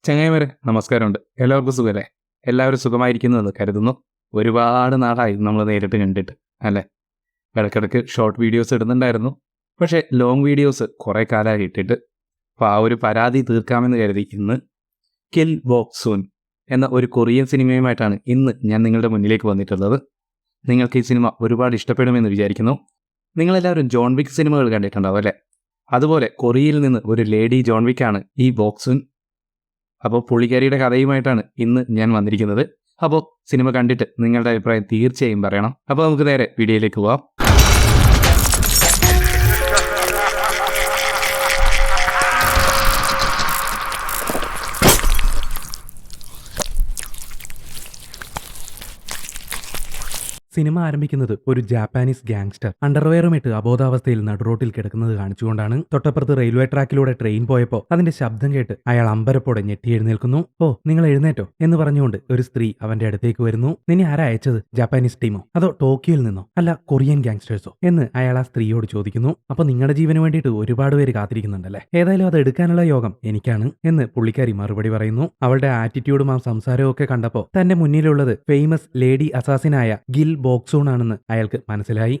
ചങ്ങായിമാരെ നമസ്കാരമുണ്ട്. എല്ലാവർക്കും സുഖമല്ലേ? എല്ലാവരും സുഖമായിരിക്കുന്നുവെന്ന് കരുതുന്നു. ഒരുപാട് നാളായി നമ്മൾ നേരിട്ട് കണ്ടിട്ട് അല്ലേ? ഇടയ്ക്കിടയ്ക്ക് ഷോർട്ട് വീഡിയോസ് ഇടുന്നുണ്ടായിരുന്നു. പക്ഷേ ലോങ് വീഡിയോസ് കുറേ കാലമായി ഇട്ടിട്ട്. അപ്പോൾ ആ ഒരു പരാതി തീർക്കാമെന്ന് കരുതി ഇന്ന് കിൽ ബോക് സൂൻ എന്ന ഒരു കൊറിയൻ സിനിമയുമായിട്ടാണ് ഇന്ന് ഞാൻ നിങ്ങളുടെ മുന്നിലേക്ക് വന്നിട്ടുള്ളത്. നിങ്ങൾക്ക് ഈ സിനിമ ഒരുപാട് ഇഷ്ടപ്പെടുമെന്ന് വിചാരിക്കുന്നു. നിങ്ങളെല്ലാവരും ജോൺ വിക്ക് സിനിമകൾ കണ്ടിട്ടുണ്ടാവും അല്ലേ? അതുപോലെ കൊറിയയിൽ നിന്ന് ഒരു ലേഡി ജോൺ വിക്കാണ് ഈ ബോക് സൂൻ. അപ്പോൾ പുള്ളിക്കാരിയുടെ കഥയുമായിട്ടാണ് ഇന്ന് ഞാൻ വന്നിരിക്കുന്നത്. അപ്പോൾ സിനിമ കണ്ടിട്ട് നിങ്ങളുടെ അഭിപ്രായം തീർച്ചയായും പറയണം. അപ്പോൾ നമുക്ക് നേരെ വീഡിയോയിലേക്ക് പോവാം. സിനിമ ആരംഭിക്കുന്നത് ഒരു ജാപ്പാനീസ് ഗാങ്സ്റ്റർ അണ്ടർവെയറുമിട്ട് അബോധാവസ്ഥയിൽ നടുറോട്ടിൽ കിടക്കുന്നത് കാണിച്ചുകൊണ്ടാണ്. തൊട്ടപ്പുറത്ത് റെയിൽവേ ട്രാക്കിലൂടെ ട്രെയിൻ പോയപ്പോൾ അതിന്റെ ശബ്ദം കേട്ട് അയാൾ അമ്പരപ്പോടെ ഞെട്ടി എഴുന്നേൽക്കുന്നു. ഓ, നിങ്ങൾ എഴുന്നേറ്റോ എന്ന് പറഞ്ഞുകൊണ്ട് ഒരു സ്ത്രീ അവന്റെ അടുത്തേക്ക് വരുന്നു. നിന്നെ ആരാ അയച്ചത്? ജാപ്പാനീസ് ടീമോ അതോ ടോക്കിയോയിൽ നിന്നോ അല്ല കൊറിയൻ ഗാങ്സ്റ്റേഴ്സോ എന്ന് അയാൾ ആ സ്ത്രീയോട് ചോദിക്കുന്നു. അപ്പൊ നിങ്ങളുടെ ജീവന് വേണ്ടിയിട്ട് ഒരുപാട് പേര് കാത്തിരിക്കുന്നുണ്ടല്ലേ? ഏതായാലും അത് എടുക്കാനുള്ള യോഗം എനിക്കാണ് എന്ന് പുള്ളിക്കാരി മറുപടി പറയുന്നു. അവളുടെ ആറ്റിറ്റ്യൂഡും ആ സംസാരവും ഒക്കെ കണ്ടപ്പോ തന്റെ മുന്നിലുള്ളത് ഫേമസ് ലേഡി അസാസിനായ ഗിൽ ബോക് സൂൺ ആണെന്ന് അയാൾക്ക് മനസ്സിലായി.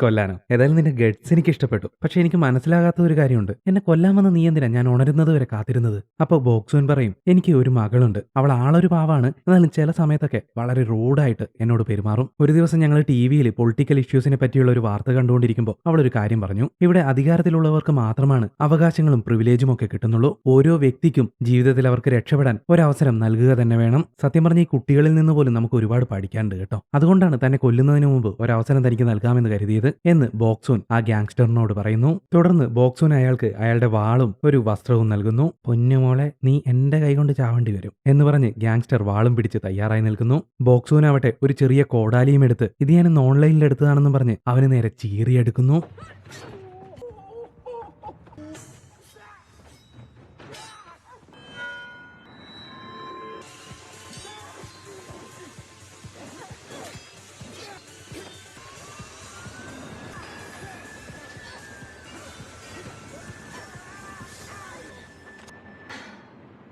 കൊല്ലാനോ? ഏതായാലും നിന്റെ ഗഡ്സ് എനിക്ക് ഇഷ്ടപ്പെട്ടു. പക്ഷെ എനിക്ക് മനസ്സിലാകാത്ത ഒരു കാര്യമുണ്ട്. എന്നെ കൊല്ലാമെന്ന് നീ എന്തിനാ ഞാൻ ഉണരുന്നത് വരെ കാത്തിരുന്നത്? അപ്പൊ ബോക് സൂൺ പറയും, എനിക്ക് ഒരു മകളുണ്ട്. അവൾ ആളൊരു പാവാണ്. എന്നാലും ചില സമയത്തൊക്കെ വളരെ റൂഡായിട്ട് എന്നോട് പെരുമാറും. ഒരു ദിവസം ഞങ്ങൾ ടിവിയിൽ പൊളിറ്റിക്കൽ ഇഷ്യൂസിനെ പറ്റിയുള്ള ഒരു വാർത്ത കണ്ടുകൊണ്ടിരിക്കുമ്പോൾ അവളൊരു കാര്യം പറഞ്ഞു. ഇവിടെ അധികാരത്തിലുള്ളവർക്ക് മാത്രമാണ് അവകാശങ്ങളും പ്രിവിലേജും ഒക്കെ കിട്ടുന്നുള്ളൂ. ഓരോ വ്യക്തിക്കും ജീവിതത്തിൽ അവർക്ക് രക്ഷപ്പെടാൻ ഒരവസരം നൽകുക തന്നെ വേണം. സത്യം പറഞ്ഞ ഈ കുട്ടികളിൽ നിന്ന് പോലും നമുക്ക് ഒരുപാട് പഠിക്കാനുണ്ട് കേട്ടോ. അതുകൊണ്ടാണ് തന്നെ കൊല്ലുന്നതിന് മുമ്പ് ഒരവസരം തനിക്ക് നൽകാമെന്ന് കരുതിയത് എന്ന് ബോക് സൂൻ ആ ഗാങ്സ്റ്ററിനോട് പറയുന്നു. തുടർന്ന് ബോക് സൂൻ അയാൾക്ക് അയാളുടെ വാളും ഒരു വസ്ത്രവും നൽകുന്നു. പൊന്നുമോളെ, നീ എന്റെ കൈകൊണ്ട് ചാവേണ്ടി വരും എന്ന് പറഞ്ഞ് ഗാങ്സ്റ്റർ വാളും പിടിച്ച് തയ്യാറായി നിൽക്കുന്നു. ബോക് സൂൻ ആവട്ടെ ഒരു ചെറിയ കോടാലിയും എടുത്ത് ഇത് ഞാനിന്ന് ഓൺലൈനിൽ എടുത്തതാണെന്ന് പറഞ്ഞ് അവന് നേരെ ചീറിയെടുക്കുന്നു.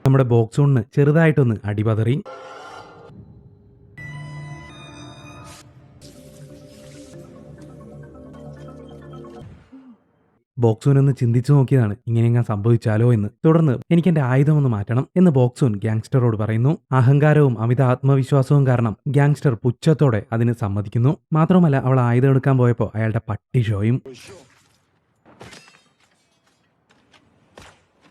നമ്മുടെ ബോക് സൂണിന് ചെറുതായിട്ടൊന്ന് അടിപതറി. ബോക് സൂൻ ഒന്ന് ചിന്തിച്ചു നോക്കിയതാണ് ഇങ്ങനെയെങ്ങാൻ സംഭവിച്ചാലോ എന്ന്. തുടർന്ന് എനിക്ക് എന്റെ ആയുധം ഒന്ന് മാറ്റണം എന്ന് ബോക് സൂൻ ഗാങ്സ്റ്ററോട് പറയുന്നു. അഹങ്കാരവും അമിത ആത്മവിശ്വാസവും കാരണം ഗാങ്സ്റ്റർ പുച്ഛത്തോടെ അതിന് സമ്മതിക്കുന്നു. മാത്രമല്ല അവൾ ആയുധം എടുക്കാൻ പോയപ്പോൾ അയാളുടെ പട്ടി ഷോയും.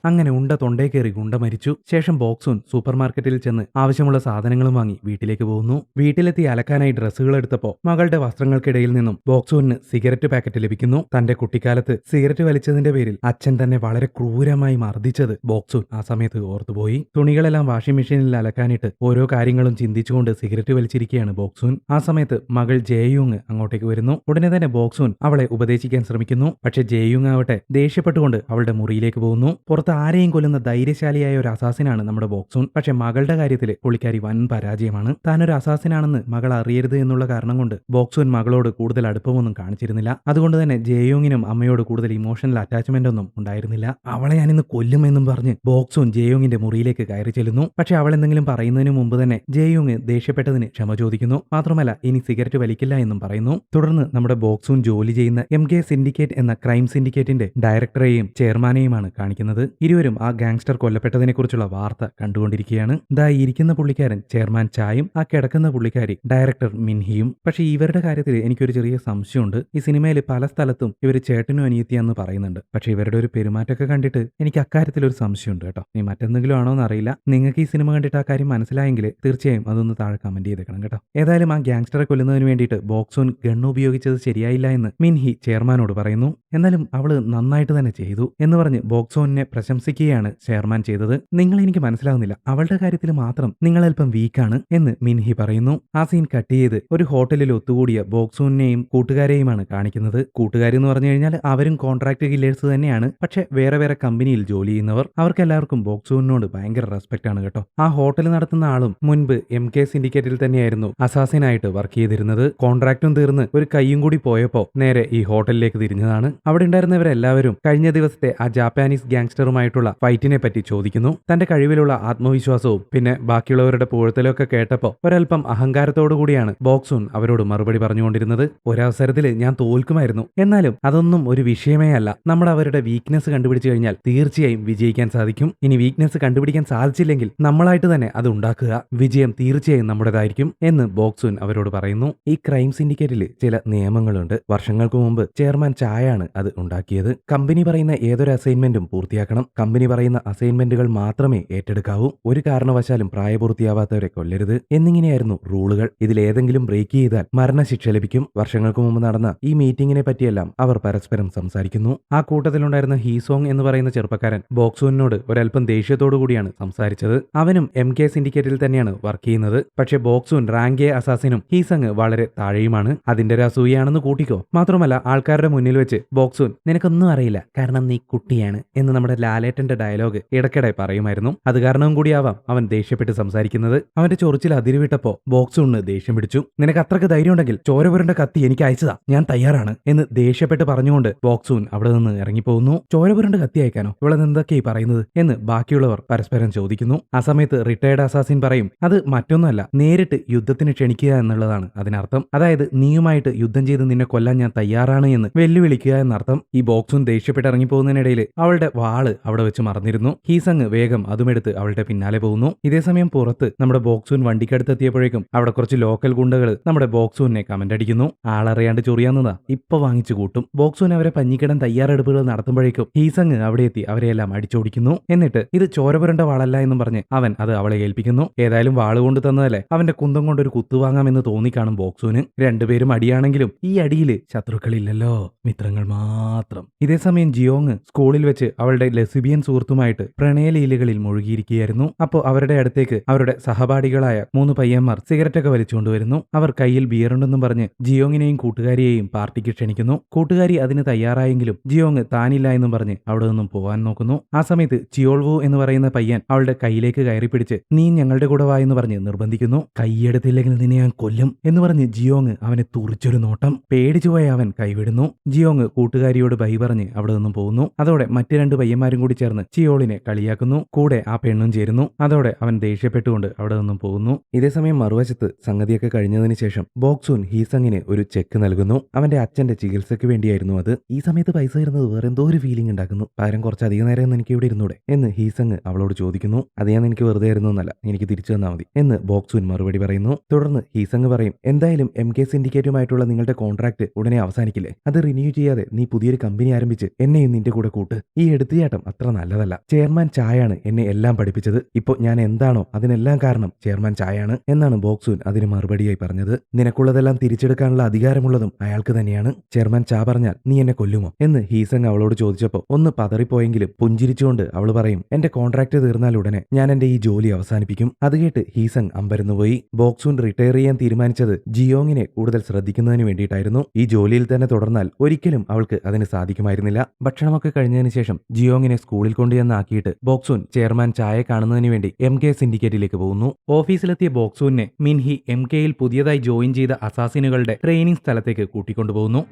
അങ്ങനെ ഉണ്ട തൊണ്ടേ കയറി ഗുണ്ട മരിച്ചു. ശേഷം ബോക് സൂൻ സൂപ്പർ മാർക്കറ്റിൽ ചെന്ന് ആവശ്യമുള്ള സാധനങ്ങളും വാങ്ങി വീട്ടിലേക്ക് പോകുന്നു. വീട്ടിലെത്തി അലക്കാനായി ഡ്രസ്സുകൾ എടുത്തപ്പോൾ മകളുടെ വസ്ത്രങ്ങൾക്കിടയിൽ നിന്നും ബോക് സൂനിന് സിഗരറ്റ് പാക്കറ്റ് ലഭിക്കുന്നു. തന്റെ കുട്ടിക്കാലത്ത് സിഗരറ്റ് വലിച്ചതിന്റെ പേരിൽ അച്ഛൻ തന്നെ വളരെ ക്രൂരമായി മർദ്ദിച്ചത് ബോക് സൂൻ ആ സമയത്ത് ഓർത്തുപോയി. തുണികളെല്ലാം വാഷിംഗ് മെഷീനിൽ അലക്കാനിട്ട് ഓരോ കാര്യങ്ങളും ചിന്തിച്ചുകൊണ്ട് സിഗരറ്റ് വലിച്ചിരിക്കുകയാണ് ബോക് സൂൻ. ആ സമയത്ത് മകൾ ജേയുങ് അങ്ങോട്ടേക്ക് വരുന്നു. ഉടനെ തന്നെ ബോക് സൂൻ അവളെ ഉപദേശിക്കാൻ ശ്രമിക്കുന്നു. പക്ഷെ ജേയുങ് ആവട്ടെ ദേഷ്യപ്പെട്ടുകൊണ്ട് അവളുടെ മുറിയിലേക്ക് പോകുന്നു. പുറത്ത് ആരെയും കൊല്ലുന്ന ധൈര്യശാലിയായ ഒരു അസാസിനാണ് നമ്മുടെ ബോക് സൂൻ. പക്ഷെ മകളുടെ കാര്യത്തിൽ പുള്ളിക്കാരി വൻ പരാജയമാണ്. താനൊരു അസാസിനാണെന്ന് മകൾ അറിയരുത് എന്നുള്ള കാരണം കൊണ്ട് ബോക് സൂൻ മകളോട് കൂടുതൽ അടുപ്പമൊന്നും കാണിച്ചിരുന്നില്ല. അതുകൊണ്ട് തന്നെ ജേയോങ്ങിനും അമ്മയോട് കൂടുതൽ ഇമോഷണൽ അറ്റാച്ച്മെന്റ് ഒന്നും ഉണ്ടായിരുന്നില്ല. അവളെ ഞാനിന്ന് കൊല്ലുമെന്നും പറഞ്ഞ് ബോക് സൂൻ ജേയോങ്ങിന്റെ മുറിയിലേക്ക് കയറി ചെല്ലുന്നു. പക്ഷെ അവൾ എന്തെങ്കിലും പറയുന്നതിന് മുമ്പ് തന്നെ ജേയോങ് ദേഷ്യപ്പെട്ടതിന് ക്ഷമ ചോദിക്കുന്നു. മാത്രമല്ല ഇനി സിഗരറ്റ് വലിക്കില്ല എന്നും പറയുന്നു. തുടർന്ന് നമ്മുടെ ബോക് സൂൻ ജോലി ചെയ്യുന്ന MK സിൻഡിക്കേറ്റ് എന്ന ക്രൈം സിൻഡിക്കേറ്റിന്റെ ഡയറക്ടറെയും ചെയർമാനെയുമാണ് കാണിക്കുന്നത്. ഇരുവരും ആ ഗാങ്സ്റ്റർ കൊല്ലപ്പെട്ടതിനെ കുറിച്ചുള്ള വാർത്ത കണ്ടുകൊണ്ടിരിക്കുകയാണ്. ദാ ഇരിക്കുന്ന പുള്ളിക്കാരൻ ചെയർമാൻ ചായും ആ കിടക്കുന്ന പുള്ളിക്കാരി ഡയറക്ടർ മിൻഹിയും. പക്ഷെ ഇവരുടെ കാര്യത്തിൽ എനിക്കൊരു ചെറിയ സംശയമുണ്ട്. ഈ സിനിമയിൽ പല സ്ഥലത്തും ഇവർ ചേട്ടനും അനിയത്തിയാന്ന് പറയുന്നുണ്ട്. പക്ഷെ ഇവരുടെ ഒരു പെരുമാറ്റമൊക്കെ കണ്ടിട്ട് എനിക്ക് അക്കാര്യത്തിൽ ഒരു സംശയമുണ്ട് കേട്ടോ. നീ മറ്റെന്തെങ്കിലും ആണോ എന്നറിയില്ല. നിങ്ങൾക്ക് ഈ സിനിമ കണ്ടിട്ട് ആ കാര്യം മനസ്സിലായെങ്കിൽ തീർച്ചയായും അതൊന്ന് താഴെ കമന്റ് ചെയ്തേക്കണം കേട്ടോ. ഏതായാലും ആ ഗാങ്സ്റ്ററെ കൊല്ലുന്നതിന് വേണ്ടിയിട്ട് ബോക് സൂൻ ഗണ്ണ് ഉപയോഗിച്ചത് ശരിയായില്ല എന്ന് മിൻഹി ചെയർമാനോട് പറയുന്നു. എന്നാലും അവള് നന്നായിട്ട് തന്നെ ചെയ്തു എന്ന് പറഞ്ഞ് ബോക് സൂനിനെ പ്രശംസിക്കുകയാണ് ചെയർമാൻ ചെയ്തത്. നിങ്ങൾ എനിക്ക് മനസ്സിലാവുന്നില്ല, അവളുടെ കാര്യത്തിൽ മാത്രം നിങ്ങൾ അല്പം വീക്കാണ് എന്ന് മിൻഹി പറയുന്നു. ആ സീൻ കട്ട് ചെയ്ത് ഒരു ഹോട്ടലിൽ ഒത്തുകൂടിയ ബോക് സൂനെയും കൂട്ടുകാരെയുമാണ് കാണിക്കുന്നത്. കൂട്ടുകാരെന്ന് പറഞ്ഞു കഴിഞ്ഞാൽ അവരും കോൺട്രാക്ട് കില്ലേഴ്സ് തന്നെയാണ്. പക്ഷെ വേറെ വേറെ കമ്പനിയിൽ ജോലി ചെയ്യുന്നവർ. അവർക്കെല്ലാവർക്കും ബോക് സൂനോട് ഭയങ്കര റെസ്പെക്ട് ആണ് കേട്ടോ. ആ ഹോട്ടൽ നടത്തുന്ന ആളും മുൻപ് MK സിൻഡിക്കേറ്റിൽ തന്നെയായിരുന്നു അസാസിനായിട്ട് വർക്ക് ചെയ്തിരുന്നത്. കോൺട്രാക്റ്റും തീർന്ന് ഒരു കൈയും കൂടി പോയപ്പോ നേരെ ഈ ഹോട്ടലിലേക്ക് തിരിഞ്ഞതാണ്. അവിടെ ഉണ്ടായിരുന്നവരെല്ലാവരും കഴിഞ്ഞ ദിവസത്തെ ആ ജാപ്പാനീസ് ഗാങ്സ്റ്ററുമായി ബോക്സൂനുമായിട്ടുള്ള ഫൈറ്റിനെ പറ്റി ചോദിക്കുന്നു. തന്റെ കഴിവിലുള്ള ആത്മവിശ്വാസവും പിന്നെ ബാക്കിയുള്ളവരുടെ പുകഴ്ത്തലൊക്കെ കേട്ടപ്പോൾ ഒരൽപ്പം അഹങ്കാരത്തോടു കൂടിയാണ് ബോക്സൂൻ അവരോട് മറുപടി പറഞ്ഞുകൊണ്ടിരുന്നത്. ഒരവസരത്തിൽ ഞാൻ തോൽക്കുമായിരുന്നു, എന്നാലും അതൊന്നും ഒരു വിഷയമേ അല്ല. നമ്മൾ അവരുടെ വീക്ക്നെസ് കണ്ടുപിടിച്ചു കഴിഞ്ഞാൽ തീർച്ചയായും വിജയിക്കാൻ സാധിക്കും. ഇനി വീക്ക്നെസ് കണ്ടുപിടിക്കാൻ സാധിച്ചില്ലെങ്കിൽ നമ്മളായിട്ട് തന്നെ അത് ഉണ്ടാക്കുക. വിജയം തീർച്ചയായും നമ്മുടേതായിരിക്കും എന്ന് ബോക്സൂൻ അവരോട് പറയുന്നു. ഈ ക്രൈം സിൻഡിക്കേറ്റിൽ ചില നിയമങ്ങളുണ്ട്. വർഷങ്ങൾക്ക് മുമ്പ് ചെയർമാൻ ചായാണ് അത് ഉണ്ടാക്കിയത്. കമ്പനി പറയുന്ന ഏതൊരു അസൈൻമെന്റും പൂർത്തിയാക്കണം. കമ്പനി പറയുന്ന അസൈൻമെന്റുകൾ മാത്രമേ ഏറ്റെടുക്കാവൂ. ഒരു കാരണവശാലും പ്രായപൂർത്തിയാവാത്തവരെ കൊല്ലരുത് എന്നിങ്ങനെയായിരുന്നു റൂളുകൾ. ഇതിലേതെങ്കിലും ബ്രേക്ക് ചെയ്താൽ മരണശിക്ഷ ലഭിക്കും. വർഷങ്ങൾക്ക് മുമ്പ് നടന്ന ഈ മീറ്റിംഗിനെ പറ്റിയെല്ലാം അവർ പരസ്പരം സംസാരിക്കുന്നു. ആ കൂട്ടത്തിലുണ്ടായിരുന്ന ഹീസോങ് എന്ന് പറയുന്ന ചെറുപ്പക്കാരൻ ബോക്സൂനോട് ഒരൽപ്പം ദേഷ്യത്തോടു കൂടിയാണ് സംസാരിച്ചത്. അവനും MK സിൻഡിക്കേറ്റിൽ തന്നെയാണ് വർക്ക് ചെയ്യുന്നത്. പക്ഷേ ബോക്സൂൻ റാങ്ക് എ അസാസിനും ഹീസങ് വളരെ താഴെയുമാണ്. അതിന്റെ ഒരു അസൂയാണെന്ന് കൂട്ടിക്കോ. മാത്രമല്ല ആൾക്കാരുടെ മുന്നിൽ വെച്ച് ബോക്സൂൻ നിനക്കൊന്നും അറിയില്ല കാരണം നീ കുട്ടിയാണ് എന്ന് നമ്മുടെ ലാലേട്ടന്റെ ഡയലോഗ് ഇടയ്ക്കിടെ പറയുമായിരുന്നു. അത് കാരണവും കൂടിയാവാം അവൻ ദേഷ്യപ്പെട്ട് സംസാരിക്കുന്നത്. അവന്റെ ചൊറിച്ചിൽ അതിരുവിട്ടപ്പോ ബോക്സൂണിന് ദേഷ്യം പിടിച്ചു. നിനക്ക് അത്രക്ക് ധൈര്യം ഉണ്ടെങ്കിൽ ചോരപുരണ്ട കത്തി എനിക്ക് അയച്ചതാ, ഞാൻ തയ്യാറാണ് എന്ന് ദേഷ്യപ്പെട്ട് പറഞ്ഞുകൊണ്ട് ബോക്സൂൻ അവിടെ നിന്ന് ഇറങ്ങിപ്പോകുന്നു. ചോരപുരണ്ട കത്തി അയക്കാനോ? ഇവിടെ എന്തൊക്കെയായി പറയുന്നത് എന്ന് ബാക്കിയുള്ളവർ പരസ്പരം ചോദിക്കുന്നു. ആ സമയത്ത് റിട്ടയർഡ് അസാസിൻ പറയും, അത് മറ്റൊന്നുമല്ല, നേരിട്ട് യുദ്ധത്തിന് ക്ഷണിക്കുക എന്നുള്ളതാണ് അതിനർത്ഥം. അതായത് നീയുമായിട്ട് യുദ്ധം ചെയ്ത് നിന്നെ കൊല്ലാൻ ഞാൻ തയ്യാറാണ് എന്ന് വെല്ലുവിളിക്കുക എന്നർത്ഥം. ഈ ബോക്സൂൻ ദേഷ്യപ്പെട്ട് ഇറങ്ങിപ്പോകുന്നതിനിടയിൽ അവളുടെ വാള് അവിടെ വെച്ച് മറന്നിരുന്നു. ഹീസങ് വേഗം അതുമെടുത്ത് അവളുടെ പിന്നാലെ പോകുന്നു. ഇതേസമയം പുറത്ത് നമ്മുടെ ബോക്സൂൻ വണ്ടിക്കടുത്തെത്തിയപ്പോഴേക്കും അവിടെ കുറച്ച് ലോക്കൽ ഗുണ്ടകൾ നമ്മുടെ ബോക്സൂനെ കമന്റ് അടിക്കുന്നു. ആളറിയാണ്ട് ചൊറിയാന്നതാ, ഇപ്പൊ വാങ്ങിച്ചു കൂട്ടും. ബോക്സൂൻ അവരെ പഞ്ഞിക്കിടാൻ തയ്യാറെടുപ്പുകൾ നടത്തുമ്പോഴേക്കും ഹീസങ് അവിടെ എത്തി അവരെയെല്ലാം അടിച്ചോടിക്കുന്നു. എന്നിട്ട് ഇത് ചോരപുരണ്ട വാളല്ല എന്നും പറഞ്ഞ് അവൻ അത് അവളെ ഏൽപ്പിക്കുന്നു. ഏതായാലും വാള് കൊണ്ട് തന്നതല്ലേ, അവന്റെ കുന്തം കൊണ്ടൊരു കുത്തു വാങ്ങാമെന്ന് തോന്നിക്കാണും ബോക്സൂന്. രണ്ടുപേരും അടിയാണെങ്കിലും ഈ അടിയില് ശത്രുക്കളില്ലല്ലോ, മിത്രങ്ങൾ മാത്രം. ഇതേസമയം ജിയോങ് സ്കൂളിൽ വെച്ച് അവളുടെ ലെസ്ബിയൻ സുഹൃത്തുമായിട്ട് പ്രണയലീലകളിൽ മുഴുകിയിരിക്കുകയായിരുന്നു. അപ്പോൾ അവരുടെ അടുത്തേക്ക് അവരുടെ സഹപാഠികളായ 3 പയ്യന്മാർ സിഗരറ്റൊക്കെ വലിച്ചുകൊണ്ടുവരുന്നു. അവർ കയ്യിൽ ബിയറുണ്ടെന്നും പറഞ്ഞ് ജിയോങ്ങിനെയും കൂട്ടുകാരിയെയും പാർട്ടിക്ക് ക്ഷണിക്കുന്നു. കൂട്ടുകാരി അതിന് തയ്യാറായെങ്കിലും ജിയോങ് താനില്ല എന്നും പറഞ്ഞ് അവിടെ നിന്നും പോവാൻ നോക്കുന്നു. ആ സമയത്ത് ചിയോൾവു എന്ന് പറയുന്ന പയ്യൻ അവളുടെ കയ്യിലേക്ക് കയറി പിടിച്ച് നീ ഞങ്ങളുടെ കൂടെ വാ എന്ന് പറഞ്ഞ് നിർബന്ധിക്കുന്നു. കൈയെടുത്തില്ലെങ്കിൽ നിന്നെ ഞാൻ കൊല്ലും എന്ന് പറഞ്ഞ് ജിയോങ് അവനെ തുറിച്ചൊരു നോട്ടം. പേടിച്ചു പോയ അവൻ കൈവിടുന്നു. ജിയോങ് കൂട്ടുകാരിയോട് ബൈ പറഞ്ഞ് അവിടെ നിന്നും പോകുന്നു. അതോടെ മറ്റ് 2 പയ്യന്മാരും കൂടി ചേർന്ന് ചിയോളിനെ കളിയാക്കുന്നു. കൂടെ ആ പെണ്ണും ചേരുന്നു. അതോടെ അവൻ ദേഷ്യപ്പെട്ടുകൊണ്ട് അവിടെ നിന്നും പോകുന്നു. ഇതേസമയം മറുവശത്ത് സംഗതിയൊക്കെ കഴിഞ്ഞതിന് ശേഷം ബോക്സൂൻ ഹീസങ്ങിന് ഒരു ചെക്ക് നൽകുന്നു. അവന്റെ അച്ഛന്റെ ചികിത്സയ്ക്ക് വേണ്ടിയായിരുന്നു അത്. ഈ സമയത്ത് പൈസ തരുന്നത് വേറെ എന്തോ ഒരു ഫീലിംഗ് ഉണ്ടാക്കുന്നു. പകരം കുറച്ച് അധികം നേരം എനിക്ക് ഇവിടെ ഇരുന്നൂടെ എന്ന് ഹീസങ് അവളോട് ചോദിക്കുന്നു. അത് ഞാൻ എനിക്ക് വെറുതെ ആയിരുന്നല്ല, എനിക്ക് തിരിച്ചു തന്നാൽ മതി എന്ന് ബോക്സൂൻ മറുപടി പറയുന്നു. തുടർന്ന് ഹീസങ് പറയും, എന്തായാലും MK സിൻഡിക്കേറ്റുമായിട്ടുള്ള നിങ്ങളുടെ കോൺട്രാക്ട് ഉടനെ അവസാനിക്കില്ലേ, അത് റിന്യൂ ചെയ്യാതെ നീ പുതിയൊരു കമ്പനി ആരംഭിച്ച് എന്നെയും നിന്റെ കൂടെ കൂട്ട്. ഈ എടുത്തുചാട്ടം അത്ര നല്ലതല്ല. ചെയർമാൻ ചായാണ് എന്നെ എല്ലാം പഠിപ്പിച്ചത്. ഇപ്പൊ ഞാൻ എന്താണോ അതിനെല്ലാം കാരണം ചെയർമാൻ ചായാണ് എന്നാണ് ബോക്സൂൻ അതിന് മറുപടിയായി പറഞ്ഞത്. നിനക്കുള്ളതെല്ലാം തിരിച്ചെടുക്കാനുള്ള അധികാരമുള്ളതും അയാൾക്ക് തന്നെയാണ്. ചെയർമാൻ ചാ പറഞ്ഞാൽ നീ എന്നെ കൊല്ലുമോ എന്ന് ഹീസങ് അവളോട് ചോദിച്ചപ്പോൾ ഒന്ന് പതറിപ്പോയെങ്കിലും പുഞ്ചിരിച്ചുകൊണ്ട് അവൾ പറയും, എന്റെ കോൺട്രാക്ട് തീർന്നാൽ ഉടനെ ഞാൻ എന്റെ ഈ ജോലി അവസാനിപ്പിക്കും. അത് കേട്ട് ഹീസങ് അമ്പരന്നുപോയി. ബോക്സൂൻ റിട്ടയർ ചെയ്യാൻ തീരുമാനിച്ചത് ജിയോങ്ങിനെ കൂടുതൽ ശ്രദ്ധിക്കുന്നതിന് വേണ്ടിയിട്ടായിരുന്നു. ഈ ജോലിയിൽ തന്നെ തുടർന്നാൽ ഒരിക്കലും അവൾക്ക് അതിന് സാധിക്കുമായിരുന്നില്ല. ഭക്ഷണമൊക്കെ കഴിഞ്ഞതിന് ശേഷം ജിയോങ്ങിനെ സ്കൂളിൽ കൊണ്ടുചെന്നാക്കിയിട്ട് ബോക്സൂൻ ചെയർമാൻ ചായെ കാണുന്നതിന് വേണ്ടി MK സിൻഡിക്കേറ്റിലേക്ക് പോകുന്നു. ഓഫീസിലെത്തിയ ബോക്സൂനെ മിൻഹി MKയിൽ പുതിയതായി ജോയിൻ ചെയ്ത അസാസിനുകളുടെ ട്രെയിനിങ് സ്ഥലത്തേക്ക് കൂട്ടിക്കൊണ്ടുപോകുന്നു.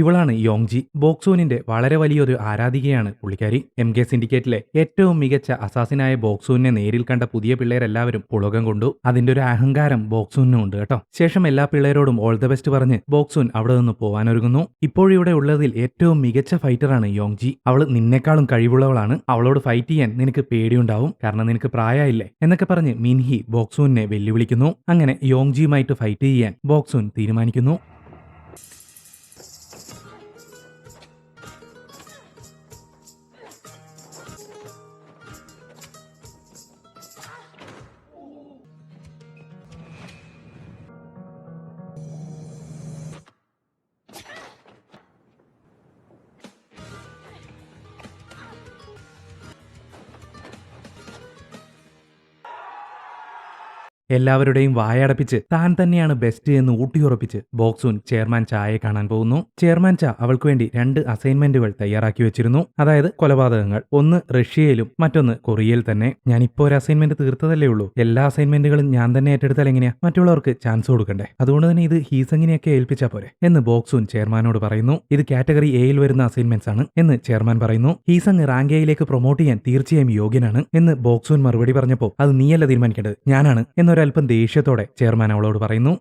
ഇവളാണ് യോങ്ജി. ബോക്സൂനിന്റെ വളരെ വലിയൊരു ആരാധികയാണ് പുള്ളിക്കാരി. MK സിൻഡിക്കേറ്റിലെ ഏറ്റവും മികച്ച അസാസിനായ ബോക്സൂനെ നേരിൽ കണ്ട പുതിയ പിള്ളേരെല്ലാവരും പുളകം കൊണ്ടു. അതിന്റെ ഒരു അഹങ്കാരം ബോക്സൂനും ഉണ്ട് കേട്ടോ. ശേഷം എല്ലാ പിള്ളേരോടും ഓൾ ദ ബെസ്റ്റ് പറഞ്ഞ് ബോക്സൂൻ അവിടെ നിന്ന് പോവാനൊരുങ്ങുന്നു. ഇപ്പോഴിവിടെ ഉള്ളതിൽ ഏറ്റവും മികച്ച ഫൈറ്ററാണ് യോങ്ജി. അവള് നിന്നെക്കാളും കഴിവുള്ളവളാണ്. അവളോട് ഫൈറ്റ് ചെയ്യാൻ നിനക്ക് പേടിയുണ്ടാവും, കാരണം നിനക്ക് പ്രായമില്ലേ എന്നൊക്കെ പറഞ്ഞ് മിൻഹി ബോക്സൂനെ വെല്ലുവിളിക്കുന്നു. അങ്ങനെ യോങ്ജിയുമായിട്ട് ഫൈറ്റ് ചെയ്യാൻ ബോക്സൂൻ തീരുമാനിക്കുന്നു. എല്ലാവരുടെയും വായടപ്പിച്ച് താൻ തന്നെയാണ് ബെസ്റ്റ് എന്ന് ഊട്ടിയുറപ്പിച്ച് ബോക്സൂൻ ചെയർമാൻ ചായെ കാണാൻ പോകുന്നു. ചെയർമാൻ ചാ അവൾക്ക് വേണ്ടി 2 അസൈൻമെന്റുകൾ തയ്യാറാക്കി വെച്ചിരുന്നു. അതായത് കൊലപാതകങ്ങൾ. ഒന്ന് റഷ്യയിലും മറ്റൊന്ന് കൊറിയയിൽ തന്നെ. ഞാനിപ്പോ ഒരു അസൈൻമെന്റ് തീർത്തതല്ലേ ഉള്ളൂ. എല്ലാ അസൈൻമെന്റുകളും ഞാൻ തന്നെ ഏറ്റെടുത്താൽ എങ്ങനെയാ? മറ്റുള്ളവർക്ക് ചാൻസ് കൊടുക്കണ്ടേ? അതുകൊണ്ട് തന്നെ ഇത് ഹീസങ്ങിനെയൊക്കെ ഏൽപ്പിച്ചാ പോരെ എന്ന് ബോക്സൂൻ ചെയർമാനോട് പറയുന്നു. ഇത് കാറ്റഗറി എയിൽ വരുന്ന അസൈൻമെന്റ്സ് ആണ് എന്ന് ചെയർമാൻ പറയുന്നു. ഹീസങ് റാങ്ക് എയിലേക്ക് പ്രൊമോട്ട് ചെയ്യാൻ തീർച്ചയായും യോഗ്യനാണ് എന്ന് ബോക്സൂൻ മറുപടി പറഞ്ഞപ്പോൾ അത് നീയല്ല തീരുമാനിക്കേണ്ടത്, ഞാനാണ് എന്നൊരൽപ്പം ദേഷ്യത്തോടെ ചെയർമാൻ അവളോട് പറയുന്നു.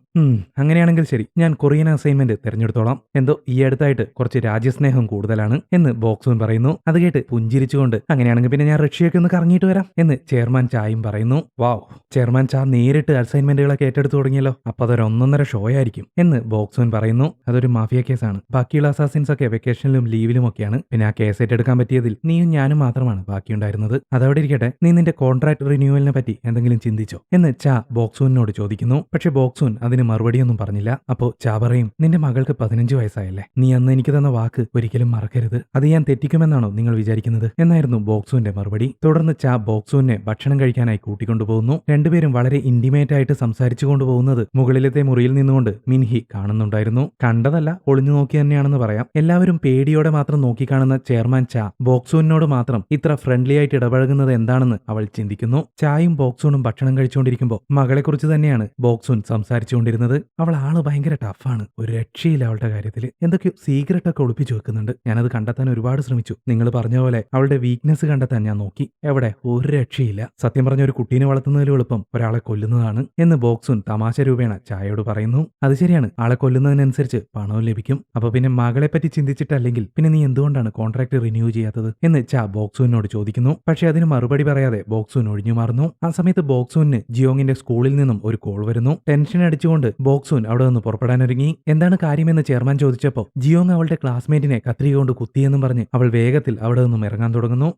അങ്ങനെയാണെങ്കിൽ ശരി, ഞാൻ കൊറിയൻ അസൈൻമെന്റ് തിരഞ്ഞെടുത്തോളാം. എന്തോ ഈ അടുത്തായിട്ട് കുറച്ച് രാജ്യസ്നേഹം കൂടുതലാണ് എന്ന് ബോക്സൂൻ പറയുന്നു. അത് കേട്ട് പുഞ്ചിരിച്ചുകൊണ്ട് അങ്ങനെയാണെങ്കിൽ പിന്നെ ഞാൻ റഷ്യയൊക്കെ ഒന്ന് കറങ്ങിയിട്ട് വരാം എന്ന് ചെയർമാൻ ചായും പറയുന്നു. വാവ്, ചെയർമാൻ ചാ നേരിട്ട് അസൈൻമെന്റുകളൊക്കെ ഏറ്റെടുത്ത് തുടങ്ങിയല്ലോ. അപ്പൊ അതൊരു 1.5 ഷോ ആയിരിക്കും എന്ന് ബോക്സൂൻ പറയുന്നു. അതൊരു മാഫിയ കേസാണ്. ബാക്കിയുള്ള അസാസിൻസ് ഒക്കെ വെക്കേഷനിലും ലീവിലും ഒക്കെയാണ്. പിന്നെ ആ കേസ് ഏറ്റെടുക്കാൻ പറ്റിയതിൽ നീയും ഞാനും മാത്രമാണ് ബാക്കിയുണ്ടായിരുന്നത്. അതവിടെ ഇരിക്കട്ടെ, നീ നിന്റെ കോൺട്രാക്ട് റിന്യൂവലിനെ പറ്റി എന്തെങ്കിലും ചിന്തിച്ചോ എന്ന് ചാ ബോക്സൂനോട് ചോദിക്കുന്നു. പക്ഷെ ബോക്സൂൻ അതിന് മറുപടിയൊന്നും പറഞ്ഞില്ല. അപ്പോ ചാ പറയും, നിന്റെ മകൾക്ക് 15 വയസ്സായല്ലേ, നീ അന്ന് എനിക്ക് തന്ന വാക്ക് ഒരിക്കലും മറക്കരുത്. അത് ഞാൻ തെറ്റിക്കുമെന്നാണോ നിങ്ങൾ വിചാരിക്കുന്നത് എന്നായിരുന്നു ബോക്സൂന്റെ മറുപടി. തുടർന്ന് ചാ ബോക്സൂനെ ഭക്ഷണം കഴിക്കാനായി കൂട്ടിക്കൊണ്ടുപോകുന്നു. രണ്ടുപേരും വളരെ ഇന്റിമേറ്റ് ആയിട്ട് സംസാരിച്ചു കൊണ്ടുപോകുന്നത് മുകളിലത്തെ മുറിയിൽ നിന്നുകൊണ്ട് മിൻഹി കാണുന്നുണ്ടായിരുന്നു. കണ്ടതല്ല, ഒളിഞ്ഞു നോക്കി തന്നെയാണെന്ന് പറയാം. എല്ലാവരും പേടിയോടെ മാത്രം നോക്കിക്കാണുന്ന ചെയർമാൻ ചാ ബോക്സൂനോട് മാത്രം ഇത്ര ഫ്രണ്ട്ലി ആയിട്ട് ഇടപഴകുന്നത് എന്താണെന്ന് അവൾ ചിന്തിക്കുന്നു. ചായും ബോക്സൂണും ഭക്ഷണം കഴിച്ചുകൊണ്ടിരിക്കുമ്പോൾ മകളെക്കുറിച്ച് തന്നെയാണ് ബോക്സൂൻ സംസാരിച്ചുകൊണ്ടിരുന്നത്. അവൾ ആള് ഭയങ്കര ടഫാണ്, ഒരു രക്ഷയില്ല അവളുടെ കാര്യത്തിൽ. എന്തൊക്കെയോ സീക്രട്ട് ഒക്കെ ഒളിപ്പിച്ചു വെക്കുന്നുണ്ട്. ഞാനത് കണ്ടെത്താൻ ഒരുപാട് ശ്രമിച്ചു. നിങ്ങൾ പറഞ്ഞ പോലെ അവളുടെ വീക്ക്നെസ് കണ്ടെത്താൻ ഞാൻ നോക്കി. എവിടെ ഒരു രക്ഷയില്ല. സത്യം പറഞ്ഞ ഒരു കുട്ടീനെ വളർത്തുന്നതിലും എളുപ്പം ഒരാളെ കൊല്ലുന്നതാണ് എന്ന് ബോക്സൂൻ തമാശ രൂപേണ ചായയോട് പറയുന്നു. അത് ശരിയാണ്, ആളെ കൊല്ലുന്നതിനനുസരിച്ച് പണവും ലഭിക്കും. അപ്പൊ പിന്നെ മകളെ പറ്റി ചിന്തിച്ചിട്ടല്ലെങ്കിൽ പിന്നെ നീ എന്തുകൊണ്ടാണ് കോൺട്രാക്ട് റിന്യൂ ചെയ്യാത്തത് എന്ന് ചാ ബോക്സൂനോട് ചോദിക്കുന്നു. പക്ഷെ അതിന് മറുപടി പറയാതെ ബോക്സൂൻ ഒഴിഞ്ഞു മാറുന്നു. ആ സമയത്ത് ബോക്സൂന് ജിയോങ്ങിന്റെ സ്കൂളിൽ നിന്നും ഒരു കോൾ വരുന്നു. ടെൻഷൻ അടിച്ചുകൊണ്ട് ബോക്സൂൻ അവിടെ നിന്ന് പുറപ്പെടാനൊരുങ്ങി. എന്താണ് കാര്യമെന്ന് ചെയർമാൻ ചോദിച്ചപ്പോൾ ജിയോങ് അവളുടെ ക്ലാസ്മേറ്റിനെ കത്രിക കൊണ്ട് കുത്തിയെന്നും പറഞ്ഞ് അവൾ വേഗത്തിൽ അവിടെ നിന്നും ഇറങ്ങാൻ തുടങ്ങുന്നു.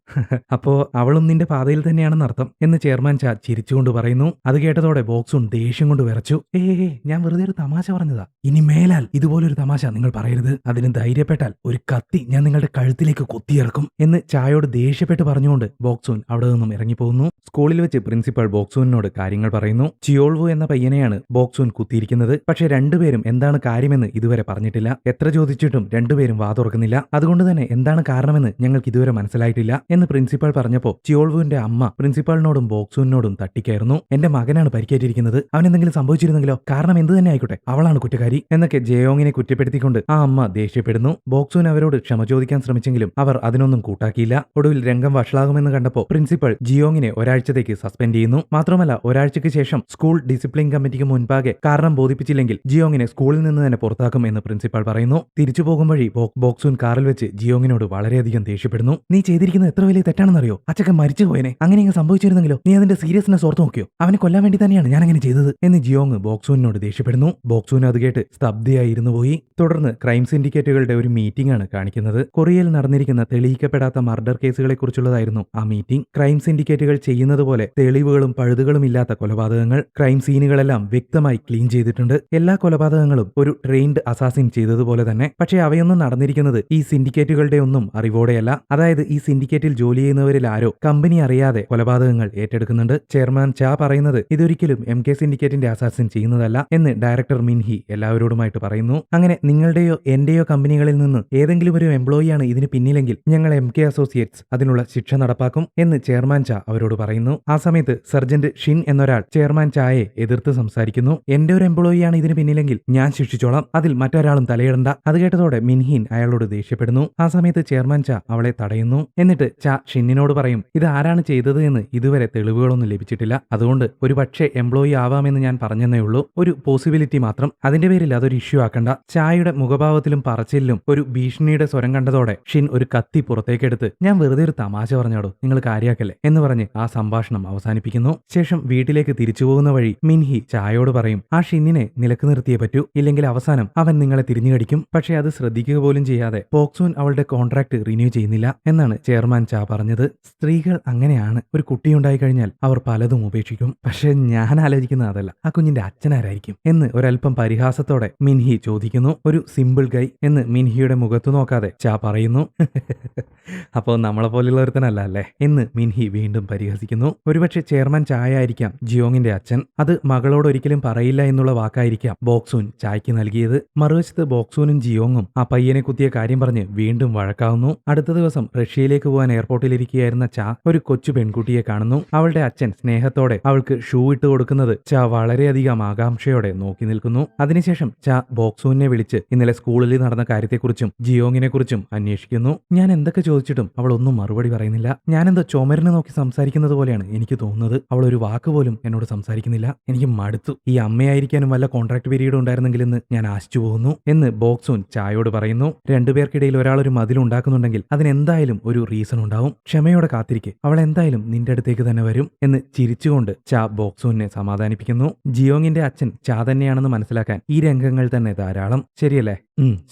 അപ്പോ അവളും നിന്റെ പാതയിൽ തന്നെയാണെന്ന് അർത്ഥം എന്ന് ചെയർമാൻ ചാ ചിരിച്ചുകൊണ്ട് പറയുന്നു. അത് കേട്ടതോടെ ബോക്സൂൺ ദേഷ്യം കൊണ്ട് വിറച്ചു. ഞാൻ വെറുതെ ഒരു തമാശ പറഞ്ഞതാ. ഇനി മേലാൽ ഇതുപോലൊരു തമാശ നിങ്ങൾ പറയരുത്. അതിന് ധൈര്യപ്പെട്ടാൽ ഒരു കത്തി ഞാൻ നിങ്ങളുടെ കഴുത്തിലേക്ക് കുത്തിയിറക്കും എന്ന് ചായയോട് ദേഷ്യപ്പെട്ട് പറഞ്ഞുകൊണ്ട് ബോക്സൂൻ അവിടെ നിന്നും ഇറങ്ങിപ്പോകുന്നു. സ്കൂളിൽ വെച്ച് പ്രിൻസിപ്പൽ ബോക്സൂനോട് കാര്യങ്ങൾ പറയുന്നു. ചിയോൾവു എന്ന പയ്യനെയാണ് ബോക്സൂൻ കുത്തിയിരിക്കുന്നത്. പക്ഷെ രണ്ടുപേരും എന്താണ് കാര്യമെന്ന് ഇതുവരെ പറഞ്ഞിട്ടില്ല. എത്ര ചോദിച്ചിട്ടും രണ്ടുപേരും വാ തുറക്കുന്നില്ല. അതുകൊണ്ട് തന്നെ എന്താണ് കാരണമെന്ന് ഞങ്ങൾക്ക് ഇതുവരെ മനസ്സിലായിട്ടില്ല എന്ന് പ്രിൻസിപ്പൽ പറഞ്ഞപ്പോ ചിയോൾവുവിന്റെ അമ്മ പ്രിൻസിപ്പാളിനോടും ബോക്സൂനോടും തട്ടിക്കയറുന്നു. എന്റെ മകനാണ് പരിക്കേറ്റിരിക്കുന്നത്, അവൻ എന്തെങ്കിലും സംഭവിച്ചിരുന്നെങ്കിലോ? കാരണം എന്ത് തന്നെ ആയിക്കോട്ടെ, അവളാണ് കുറ്റക്കാരി എന്നൊക്കെ ജയോങ്ങിനെ കുറ്റപ്പെടുത്തിക്കൊണ്ട് ആ അമ്മ ദേഷ്യപ്പെടുന്നു. ബോക്സൂൻ അവരോട് ക്ഷമ ചോദിക്കാൻ ശ്രമിച്ചെങ്കിലും അവർ അതിനൊന്നും കൂട്ടാക്കിയില്ല. ഒടുവിൽ രംഗം വഷളാകുമെന്ന് കണ്ടപ്പോൾ പ്രിൻസിപ്പൽ ജിയോങ്ങിനെ ഒരാഴ്ചത്തേക്ക് സസ്പെൻഡ് ചെയ്യുന്നു. മാത്രമല്ല ഒരാഴ്ചയ്ക്ക് ശേഷം സ്കൂൾ ഡിസിപ്ലിൻ കമ്മിറ്റിക്ക് മുൻപാകെ കാരണം ബോധിപ്പിച്ചില്ലെങ്കിൽ ജിയോങ്ങിനെ സ്കൂളിൽ നിന്ന് തന്നെ പുറത്താക്കും എന്ന് പ്രിൻസിപ്പൽ പറയുന്നു. തിരിച്ചു പോകും വഴി ബോക്സൂൻ കാറിൽ വെച്ച് ജിയോങ്ങിനോട് വളരെയധികം ദേഷ്യപ്പെടുന്നു. നീ ചെയ്തിരിക്കുന്നത് എത്ര വലിയ തെറ്റാണെന്നറിയോ? അച്ചക്കൻ മരിച്ചു പോയനെ. അങ്ങനെ സംഭവിച്ചിരുന്നെങ്കിലോ? നീ അതിന്റെ സീരിയസ്നെസ് ഓർത്ത് നോക്കിയോ? അവനെ കൊല്ലാൻ വേണ്ടി തന്നെയാണ് ഞാൻ അങ്ങനെ ചെയ്തത് എന്ന് ജിയോങ് ബോക്സൂനോട് ദേഷ്യപ്പെടുന്നു. ബോക്സൂൻ അത് കേട്ട് സ്തബ്ധയായി ഇരുന്നു പോയി. തുടർന്ന് ക്രൈം സിൻഡിക്കേറ്റുകളുടെ ഒരു മീറ്റിംഗ് ആണ് കാണിക്കുന്നത്. കൊറിയയിൽ നടന്നിരിക്കുന്ന തെളിയിക്കപ്പെടാത്ത മർഡർ കേസുകളെ കുറിച്ചുള്ളതായിരുന്നു ആ മീറ്റിംഗ്. ക്രൈം സിൻഡിക്കേറ്റുകൾ ചെയ്യുന്നത് പോലെ തെളിവുകളും പഴുതുകളും ഇല്ലാത്ത കൊലപാതകങ്ങൾ, ക്രൈം സീനുകളെല്ലാം വ്യക്തമായി ക്ലീൻ ചെയ്തിട്ടുണ്ട്. എല്ലാ കൊലപാതകങ്ങളും ഒരു ട്രെയിൻഡ് അസാസിൻ ചെയ്തതുപോലെ തന്നെ. പക്ഷേ അവയൊന്നും നടന്നിരിക്കുന്നത് ഈ സിൻഡിക്കേറ്റുകളുടെ ഒന്നും അറിവോടെയല്ല. അതായത് ഈ സിൻഡിക്കേറ്റിൽ ജോലി ചെയ്യുന്നവരിൽ ആരോ കമ്പനി അറിയാതെ കൊലപാതകങ്ങൾ ഏറ്റെടുക്കുന്നുണ്ട്. ചെയർമാൻ ചാ പറയുന്നത് ഇതൊരിക്കലും MK സിൻഡിക്കേറ്റിന്റെ അസാസിൻ ചെയ്യുന്നതല്ല എന്ന് ഡയറക്ടർ മിൻഹി എല്ലാവരോടുമായിട്ട് പറയുന്നു. അങ്ങനെ നിങ്ങളുടെയോ എന്റെയോ കമ്പനികളിൽ നിന്ന് ഏതെങ്കിലും ഒരു എംപ്ലോയിയാണ് ഇതിന് പിന്നിലെങ്കിൽ ഞങ്ങൾ MK അസോസിയേറ്റ്സ് അതിനുള്ള ശിക്ഷ നടപ്പാക്കും എന്ന് ചെയർമാൻ ചാ അവരോട് പറയുന്നു. ആ സമയത്ത് സർജന്റ് ഷിൻ എന്നൊരാൾ ചെയർമാൻ ചായെ എതിർത്ത് സംസാരിക്കുന്നു. എന്റെ ഒരു എംപ്ലോയിയാണ് ഇതിന് പിന്നിലെങ്കിൽ ഞാൻ ശിക്ഷിച്ചോളാം, അതിൽ മറ്റൊരാളും തലയിടണ്ട. അത് കേട്ടതോടെ മിൻഹീൻ അയാളോട് ദേഷ്യപ്പെടുന്നു. ആ സമയത്ത് ചെയർമാൻ ചാ അവളെ തടയുന്നു. എന്നിട്ട് ചാ ഷിന്നിനോട് പറയും, ഇത് ആരാണ് ചെയ്തത് എന്ന് ഇതുവരെ തെളിവുകളൊന്നും ലഭിച്ചിട്ടില്ല, അതുകൊണ്ട് ഒരു പക്ഷേ എംപ്ലോയി ആവാമെന്ന് ഞാൻ പറഞ്ഞെന്നേ ഉള്ളൂ, ഒരു പോസിബിലിറ്റി മാത്രം, അതിന്റെ പേരിൽ അതൊരു ഇഷ്യൂ ആക്കണ്ട. ചായയുടെ മുഖഭാവത്തിലും പറച്ചിലും ഒരു ഭീഷണിയുടെ സ്വരം കണ്ടതോടെ ഷിൻ ഒരു കത്തി പുറത്തേക്കെടുത്ത് ഞാൻ വെറുതെ ഒരു തമാശ പറഞ്ഞോടോ, നിങ്ങൾ കാര്യാക്കല്ലേ എന്ന് പറഞ്ഞ് ആ സംഭാഷണം അവസാനിപ്പിക്കുന്നു. ശേഷം വീട്ടിലേക്ക് തിരിച്ചു പോകുന്ന വഴി മിൻഹി ചായയോട് പറയും, ആ ഷിന്നിനെ നിലക്ക് നിർത്തിയേ പറ്റൂ, ഇല്ലെങ്കിൽ അവസാനം അവൻ നിങ്ങളെ തിരിഞ്ഞുകടിക്കും. പക്ഷെ അത് ശ്രദ്ധിക്കുക പോലും ചെയ്യാതെ ബോക്സൂൻ അവളുടെ കോൺട്രാക്ട് റിന്യൂ ചെയ്യുന്നില്ല എന്നാണ് ചെയർമാൻ ചാ പറഞ്ഞത്. സ്ത്രീകൾ അങ്ങനെയാണ്, ഒരു കുട്ടിയുണ്ടായി കഴിഞ്ഞാൽ അവർ പലതും ഉപേക്ഷിക്കും. പക്ഷെ ഞാൻ ആലോചിക്കുന്നത് അതല്ല, ആ കുഞ്ഞിന്റെ അച്ഛനാരായിരിക്കും എന്ന് ഒരൽപ്പം പരിഹാസത്തോടെ മിൻഹി ചോദിക്കുന്നു. ഒരു സിമ്പിൾ ഗൈ എന്ന് മിൻഹിയുടെ മുഖത്തു നോക്കാതെ ചാ പറയുന്നു. അപ്പോൾ നമ്മളെ പോലെയുള്ള ഒരുത്തനല്ല അല്ലേ എന്ന് മിൻഹി വീണ്ടും പരിഹസിക്കുന്നു. ഒരുപക്ഷെ ചെയർമാൻ ചായ ആയിരിക്കാം ജിയോങ്ങിന്റെ ജിയോങ്ങിന്റെ അച്ഛൻ. അത് മകളോട് ഒരിക്കലും പറയില്ല എന്നുള്ള വാക്കായിരിക്കാം ബോക്സൂൻ ചായ്ക്ക് നൽകിയത്. മറുവശത്ത് ബോക്സൂനും ജിയോങ്ങും ആ പയ്യനെ കുത്തിയ കാര്യം പറഞ്ഞ് വീണ്ടും വഴക്കാവുന്നു. അടുത്ത ദിവസം റഷ്യയിലേക്ക് പോകാൻ എയർപോർട്ടിലിരിക്കുകയായിരുന്ന ചാ ഒരു കൊച്ചു പെൺകുട്ടിയെ കാണുന്നു. അവളുടെ അച്ഛൻ സ്നേഹത്തോടെ അവൾക്ക് ഷൂ ഇട്ട് കൊടുക്കുന്നത് ചാ വളരെയധികം ആകാംക്ഷയോടെ നോക്കി നിൽക്കുന്നു. അതിനുശേഷം ചാ ബോക്സൂനെ വിളിച്ച് ഇന്നലെ സ്കൂളിൽ നടന്ന കാര്യത്തെക്കുറിച്ചും ജിയോങ്ങിനെ കുറിച്ചും അന്വേഷിക്കുന്നു. ഞാൻ എന്തൊക്കെ ചോദിച്ചിട്ടും അവൾ ഒന്നും മറുപടി പറയുന്നില്ല. ഞാനെന്തോ ചുമരിനെ നോക്കി സംസാരിക്കുന്നത് പോലെയാണ് എനിക്ക് തോന്നുന്നത്. അവൾ ഒരു വാക്ക് പോലും എന്നോട് സംസാരിക്കുന്നില്ല. എനിക്ക് മടുത്തു. ഈ അമ്മയായിരിക്കാനും വല്ല കോൺട്രാക്ട് പീരീഡ് ഉണ്ടായിരുന്നെങ്കിലെന്ന് ഞാൻ ആശിച്ചു പോകുന്നു എന്ന് ബോക്സൂൻ ചായോട് പറയുന്നു. രണ്ടുപേർക്കിടയിൽ ഒരാൾ ഒരു മതിലുണ്ടാക്കുന്നുണ്ടെങ്കിൽ അതിനെന്തായാലും ഒരു റീസൺ ഉണ്ടാവും. ക്ഷമയോടെ കാത്തിരിക്കെ, അവൾ എന്തായാലും നിന്റെ അടുത്തേക്ക് തന്നെ വരും എന്ന് ചിരിച്ചുകൊണ്ട് ചാ ബോക്സൂനെ സമാധാനിപ്പിക്കുന്നു. ജിയോങ്ങിന്റെ അച്ഛൻ ചാ തന്നെയാണെന്ന് മനസ്സിലാക്കാൻ ഈ രംഗങ്ങൾ തന്നെ ധാരാളം. ശരിയല്ലേ?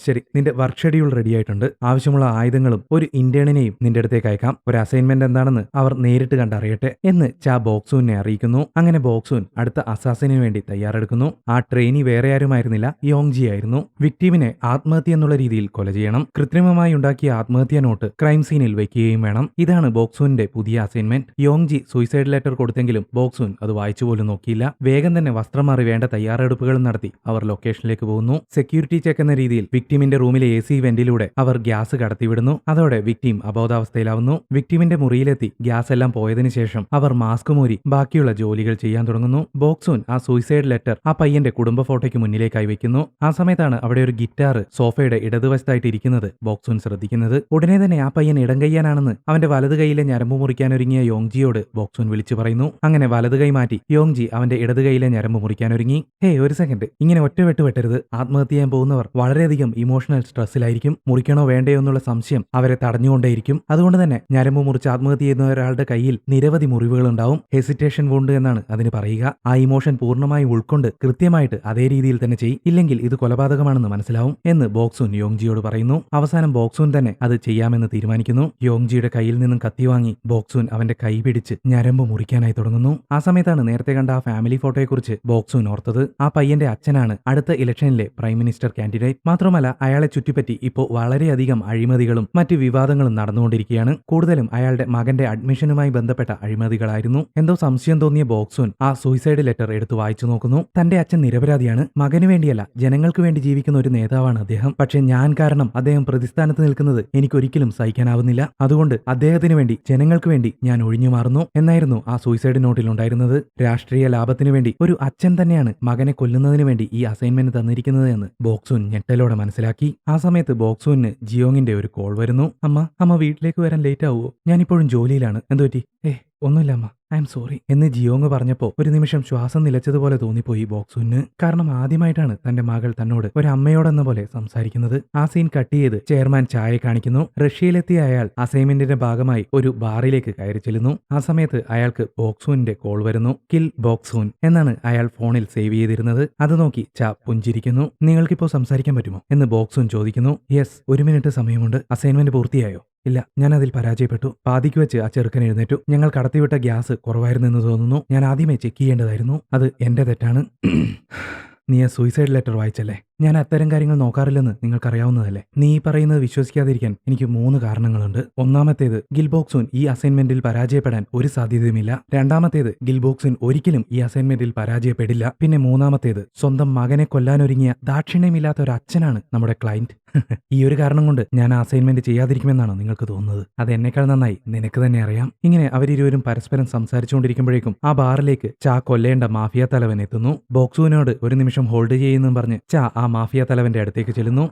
ശരി, നിന്റെ വർക്ക് ഷെഡ്യൂൾ റെഡി ആയിട്ടുണ്ട്. ആവശ്യമുള്ള ആയുധങ്ങളും ഒരു ഇന്റേണിനെയും നിന്റെ അടുത്തേക്ക് അയക്കാം. ഒരു അസൈൻമെന്റ് എന്താണെന്ന് അവർ നേരിട്ട് കണ്ടറിയട്ടെ എന്ന് ചാ ബോക്സൂനെ അറിയിക്കുന്നു. അങ്ങനെ ബോക്സൂൻ അടുത്ത അസാസിനു വേണ്ടി തയ്യാറെടുക്കുന്നു. ആ ട്രെയിനി വേറെ ആരുമായിരുന്നില്ല, യോങ്ജി ആയിരുന്നു. വിക്ടീമിനെ ആത്മഹത്യ എന്നുള്ള രീതിയിൽ കൊല ചെയ്യണം. കൃത്രിമമായി ഉണ്ടാക്കിയ ആത്മഹത്യാ നോട്ട് ക്രൈം സീനിൽ വെക്കുകയും വേണം. ഇതാണ് ബോക്സൂന്റെ പുതിയ അസൈൻമെന്റ്. യോങ്ജി സൂയിസൈഡ് ലെറ്റർ കൊടുത്തെങ്കിലും ബോക്സൂൻ അത് വായിച്ചു പോലും നോക്കിയില്ല. വേഗം തന്നെ വസ്ത്രം മാറി വേണ്ട തയ്യാറെടുപ്പുകളും നടത്തി അവർ ലൊക്കേഷനിലേക്ക് പോകുന്നു. സെക്യൂരിറ്റി ചെക്ക് എന്ന രീതിയിൽ വിക്ടിമിന്റെ റൂമിലെ AC വെന്റിലൂടെ അവർ ഗ്യാസ് കടത്തിവിടുന്നു. അതോടെ വിക്ടിം അബോധാവസ്ഥയിലാവുന്നു. വിക്ടിമിന്റെ മുറിയിലെത്തി ഗ്യാസ് എല്ലാം പോയതിനു ശേഷം അവർ മാസ്ക് മൂരി ബാക്കിയുള്ള ജോലികൾ ചെയ്യാൻ തുടങ്ങുന്നു. ബോക്സൂൻ ആ സൂയിസൈഡ് ലെറ്റർ ആ പയ്യന്റെ കുടുംബ ഫോട്ടോയ്ക്ക് മുന്നിലേക്കായി വെക്കുന്നു. ആ സമയത്താണ് അവിടെ ഒരു ഗിറ്റാർ സോഫയുടെ ഇടതുവശത്തായിട്ട് ഇരിക്കുന്നത് ബോക്സൂൻ ശ്രദ്ധിക്കുന്നത്. ഉടനെ തന്നെ ആ പയ്യൻ ഇടം കൈയാനാണെന്ന് അവന്റെ വലത് കൈയിലെ ഞരമ്പ് മുറിക്കാനൊരുങ്ങിയ യോങ്ജിയോട് ബോക്സൂൻ വിളിച്ചു പറയുന്നു. അങ്ങനെ വലത് കൈ മാറ്റി യോങ്ജി അവന്റെ ഇടത് കൈയിലെ ഞരമ്പ് മുറിക്കാനൊരുങ്ങി. ഹേ, ഒരു സെക്കൻഡ്, ഇങ്ങനെ ഒറ്റ വെട്ടരുത്. ആത്മഹത്യ ചെയ്യാൻ പോകുന്നവർ വളരെയധികം ഇമോഷണൽ സ്ട്രെസ്സിലായിരിക്കും. മുറിക്കണോ വേണ്ടയോ എന്നുള്ള സംശയം അവരെ തടഞ്ഞുകൊണ്ടേയിരിക്കും. അതുകൊണ്ട് തന്നെ ഞരമ്പ് മുറിച്ച് ആത്മഹത്യ ചെയ്യുന്ന ഒരാളുടെ കയ്യിൽ നിരവധി മുറിവുകൾ ഉണ്ടാവും. ഹെസിറ്റേഷൻ വോണ്ട് എന്നാണ് അതിന് പറയുക. ആ ഇമോഷൻ പൂർണ്ണമായി ഉൾക്കൊണ്ട് കൃത്യമായിട്ട് അതേ രീതിയിൽ തന്നെ ചെയ്യും, ഇല്ലെങ്കിൽ ഇത് കൊലപാതകമാണെന്ന് മനസ്സിലാവും എന്ന് ബോക്സൂൻ യോങ്ജിയോട് പറയുന്നു. അവസാനം ബോക്സൂൻ തന്നെ അത് ചെയ്യാമെന്ന് തീരുമാനിക്കുന്നു. യോങ്ജിയുടെ കയ്യിൽ നിന്നും കത്തി വാങ്ങി ബോക്സൂൻ അവന്റെ കൈ പിടിച്ച് ഞരമ്പ് മുറിക്കാനായി തുടങ്ങുന്നു. ആ സമയത്താണ് നേരത്തെ കണ്ട ആ ഫാമിലി ഫോട്ടോയെക്കുറിച്ച് ബോക്സൂൻ ഓർത്തത്. ആ പയ്യന്റെ അച്ഛനാണ് അടുത്ത ഇലക്ഷനിലെ പ്രൈം മിനിസ്റ്റർ കാൻഡിഡേറ്റ്. മാത്രമല്ല അയാളെ ചുറ്റിപ്പറ്റി ഇപ്പോൾ വളരെയധികം അഴിമതികളും മറ്റു വിവാദങ്ങളും നടന്നുകൊണ്ടിരിക്കുകയാണ്. കൂടുതലും അയാളുടെ മകന്റെ അഡ്മിഷനുമായി ബന്ധപ്പെട്ട അഴിമതികളായിരുന്നു. എന്തോ സംശയം തോന്നിയ ബോക്സൂൻ ആ സൂയിസൈഡ് ലെറ്റർ എടുത്ത് വായിച്ചു നോക്കുന്നു. തന്റെ അച്ഛൻ നിരപരാധിയാണ്. മകന് വേണ്ടിയല്ല, ജനങ്ങൾക്ക് വേണ്ടി ജീവിക്കുന്ന ഒരു നേതാവാണ് അദ്ദേഹം. പക്ഷെ ഞാൻ കാരണം അദ്ദേഹം പ്രതിസ്ഥാനത്ത് നിൽക്കുന്നത് എനിക്കൊരിക്കലും സഹിക്കാനാവുന്നില്ല. അതുകൊണ്ട് അദ്ദേഹത്തിന് വേണ്ടി, ജനങ്ങൾക്ക് വേണ്ടി ഞാൻ ഒഴിഞ്ഞു മാറുന്നു എന്നായിരുന്നു ആ സൂയിസൈഡ് നോട്ടിൽ ഉണ്ടായിരുന്നത്. രാഷ്ട്രീയ ലാഭത്തിനു വേണ്ടി ഒരു അച്ഛൻ തന്നെയാണ് മകനെ കൊല്ലുന്നതിന് വേണ്ടി ഈ അസൈൻമെന്റ് തന്നിരിക്കുന്നത് എന്ന് ബോക്സൂൻ ഞെട്ടലോടെ മനസ്സിലാക്കി. ആ സമയത്ത് ബോക്സൂന് ജിയോങ്ങിന്റെ ഒരു കോൾ വരുന്നു. അമ്മ വീട്ടിലേക്ക് വരാൻ ലേറ്റ് ആവുമോ? ഞാനിപ്പോഴും ജോലിയിലാണ്. എന്തുപറ്റി? ഒന്നുമില്ല അമ്മ, ഐ എം സോറി എന്ന് ജിയോങ് പറഞ്ഞപ്പോൾ ഒരു നിമിഷം ശ്വാസം നിലച്ചതുപോലെ തോന്നിപ്പോയി ബോക്സൂന്. കാരണം ആദ്യമായിട്ടാണ് തന്റെ മകൾ തന്നോട് ഒരു അമ്മയോടെന്ന പോലെ സംസാരിക്കുന്നത്. ആ സീൻ കട്ട് ചെയ്ത് ചെയർമാൻ ചായ കാണിക്കുന്നു. റഷ്യയിലെത്തിയ അയാൾ അസൈൻമെന്റിന്റെ ഭാഗമായി ഒരു ബാറിലേക്ക് കയറി ചെല്ലുന്നു. ആ സമയത്ത് അയാൾക്ക് ബോക്സൂന്റെ കോൾ വരുന്നു. കിൽ ബോക്സൂൻ എന്നാണ് അയാൾ ഫോണിൽ സേവ് ചെയ്തിരുന്നത്. അത് നോക്കി ചാ പുഞ്ചിരിക്കുന്നു. നിങ്ങൾക്കിപ്പോ സംസാരിക്കാൻ പറ്റുമോ എന്ന് ബോക്സൂൻ ചോദിക്കുന്നു. യെസ്, 1 മിനിറ്റ് സമയമുണ്ട്. അസൈൻമെന്റ് പൂർത്തിയായോ? ഇല്ല, ഞാനതിൽ പരാജയപ്പെട്ടു. പാതിക്ക് വെച്ച് ആ ചെറുക്കൻ എഴുന്നേറ്റു. ഞങ്ങൾ കടത്തിവിട്ട ഗ്യാസ് കുറവായിരുന്നെന്ന് തോന്നുന്നു. ഞാൻ ആദ്യമേ ചെക്ക് ചെയ്യേണ്ടതായിരുന്നു. അത് എന്റെ തെറ്റാണ്. നീ ആ സൂയിസൈഡ് ലെറ്റർ വായിച്ചല്ലേ? ഞാൻ അത്തരം കാര്യങ്ങൾ നോക്കാറില്ലെന്ന് നിങ്ങൾക്കറിയാവുന്നതല്ലേ? നീ പറയുന്നത് വിശ്വസിക്കാതിരിക്കാൻ എനിക്ക് 3 കാരണങ്ങളുണ്ട്. ഒന്നാമത്തേത്, ഗിൽബോക്സൂൻ ഈ അസൈൻമെന്റിൽ പരാജയപ്പെടാൻ ഒരു സാധ്യതയുമില്ല. രണ്ടാമത്തേത്, ഗിൽബോക്സൂൻ ഒരിക്കലും ഈ അസൈൻമെന്റിൽ പരാജയപ്പെടില്ല. പിന്നെ മൂന്നാമത്തേത്, സ്വന്തം മകനെ കൊല്ലാനൊരുങ്ങിയ ദാക്ഷിണ്യമില്ലാത്ത ഒരു അച്ഛനാണ് നമ്മുടെ ക്ലയന്റ്. ഈ ഒരു കാരണം കൊണ്ട് ഞാൻ ആ അസൈൻമെന്റ് ചെയ്യാതിരിക്കുമെന്നാണോ നിങ്ങൾക്ക് തോന്നുന്നത്? അത് എന്നെക്കാൾ നന്നായി നിനക്ക് തന്നെ അറിയാം. ഇങ്ങനെ അവരിരുവരും പരസ്പരം സംസാരിച്ചുകൊണ്ടിരിക്കുമ്പോഴേക്കും ആ ബാറിലേക്ക് ചാ കൊല്ലേണ്ട മാഫിയ തലവൻ എത്തുന്നു. ബോക്സൂനോട് ഒരു നിമിഷം ഹോൾഡ് ചെയ്യുന്നു പറഞ്ഞ് ചാ ആ മാഫിയ തലവന്റെ അടുത്തേക്ക് ചെല്ലുന്നു.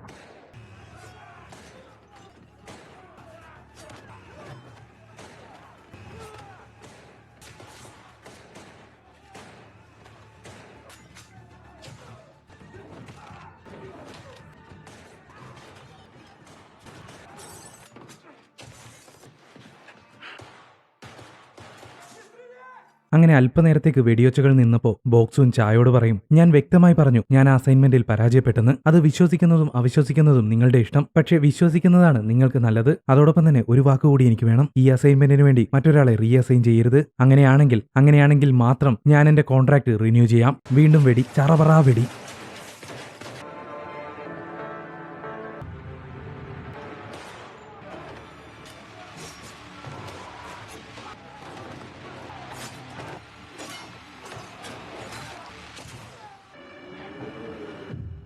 അങ്ങനെ അല്പനേരത്തേക്ക് വെടിയൊച്ചകൾ നിന്നപ്പോൾ ബോക്സൂൻ ചായോട് പറയും, ഞാൻ വ്യക്തമായി പറഞ്ഞു ഞാൻ ആ അസൈൻമെന്റിൽ പരാജയപ്പെട്ടെന്ന്. അത് വിശ്വസിക്കുന്നതും അവിശ്വസിക്കുന്നതും നിങ്ങളുടെ ഇഷ്ടം. പക്ഷേ വിശ്വസിക്കുന്നതാണ് നിങ്ങൾക്ക് നല്ലത്. അതോടൊപ്പം തന്നെ ഒരു വാക്കുകൂടി എനിക്ക് വേണം. ഈ അസൈൻമെന്റിന് വേണ്ടി മറ്റൊരാളെ റീ അസൈൻ ചെയ്യരുത്. അങ്ങനെയാണെങ്കിൽ മാത്രം ഞാൻ എന്റെ കോൺട്രാക്ട് റിന്യൂ ചെയ്യാം. വീണ്ടും വെടി, ചറപറാ വെടി.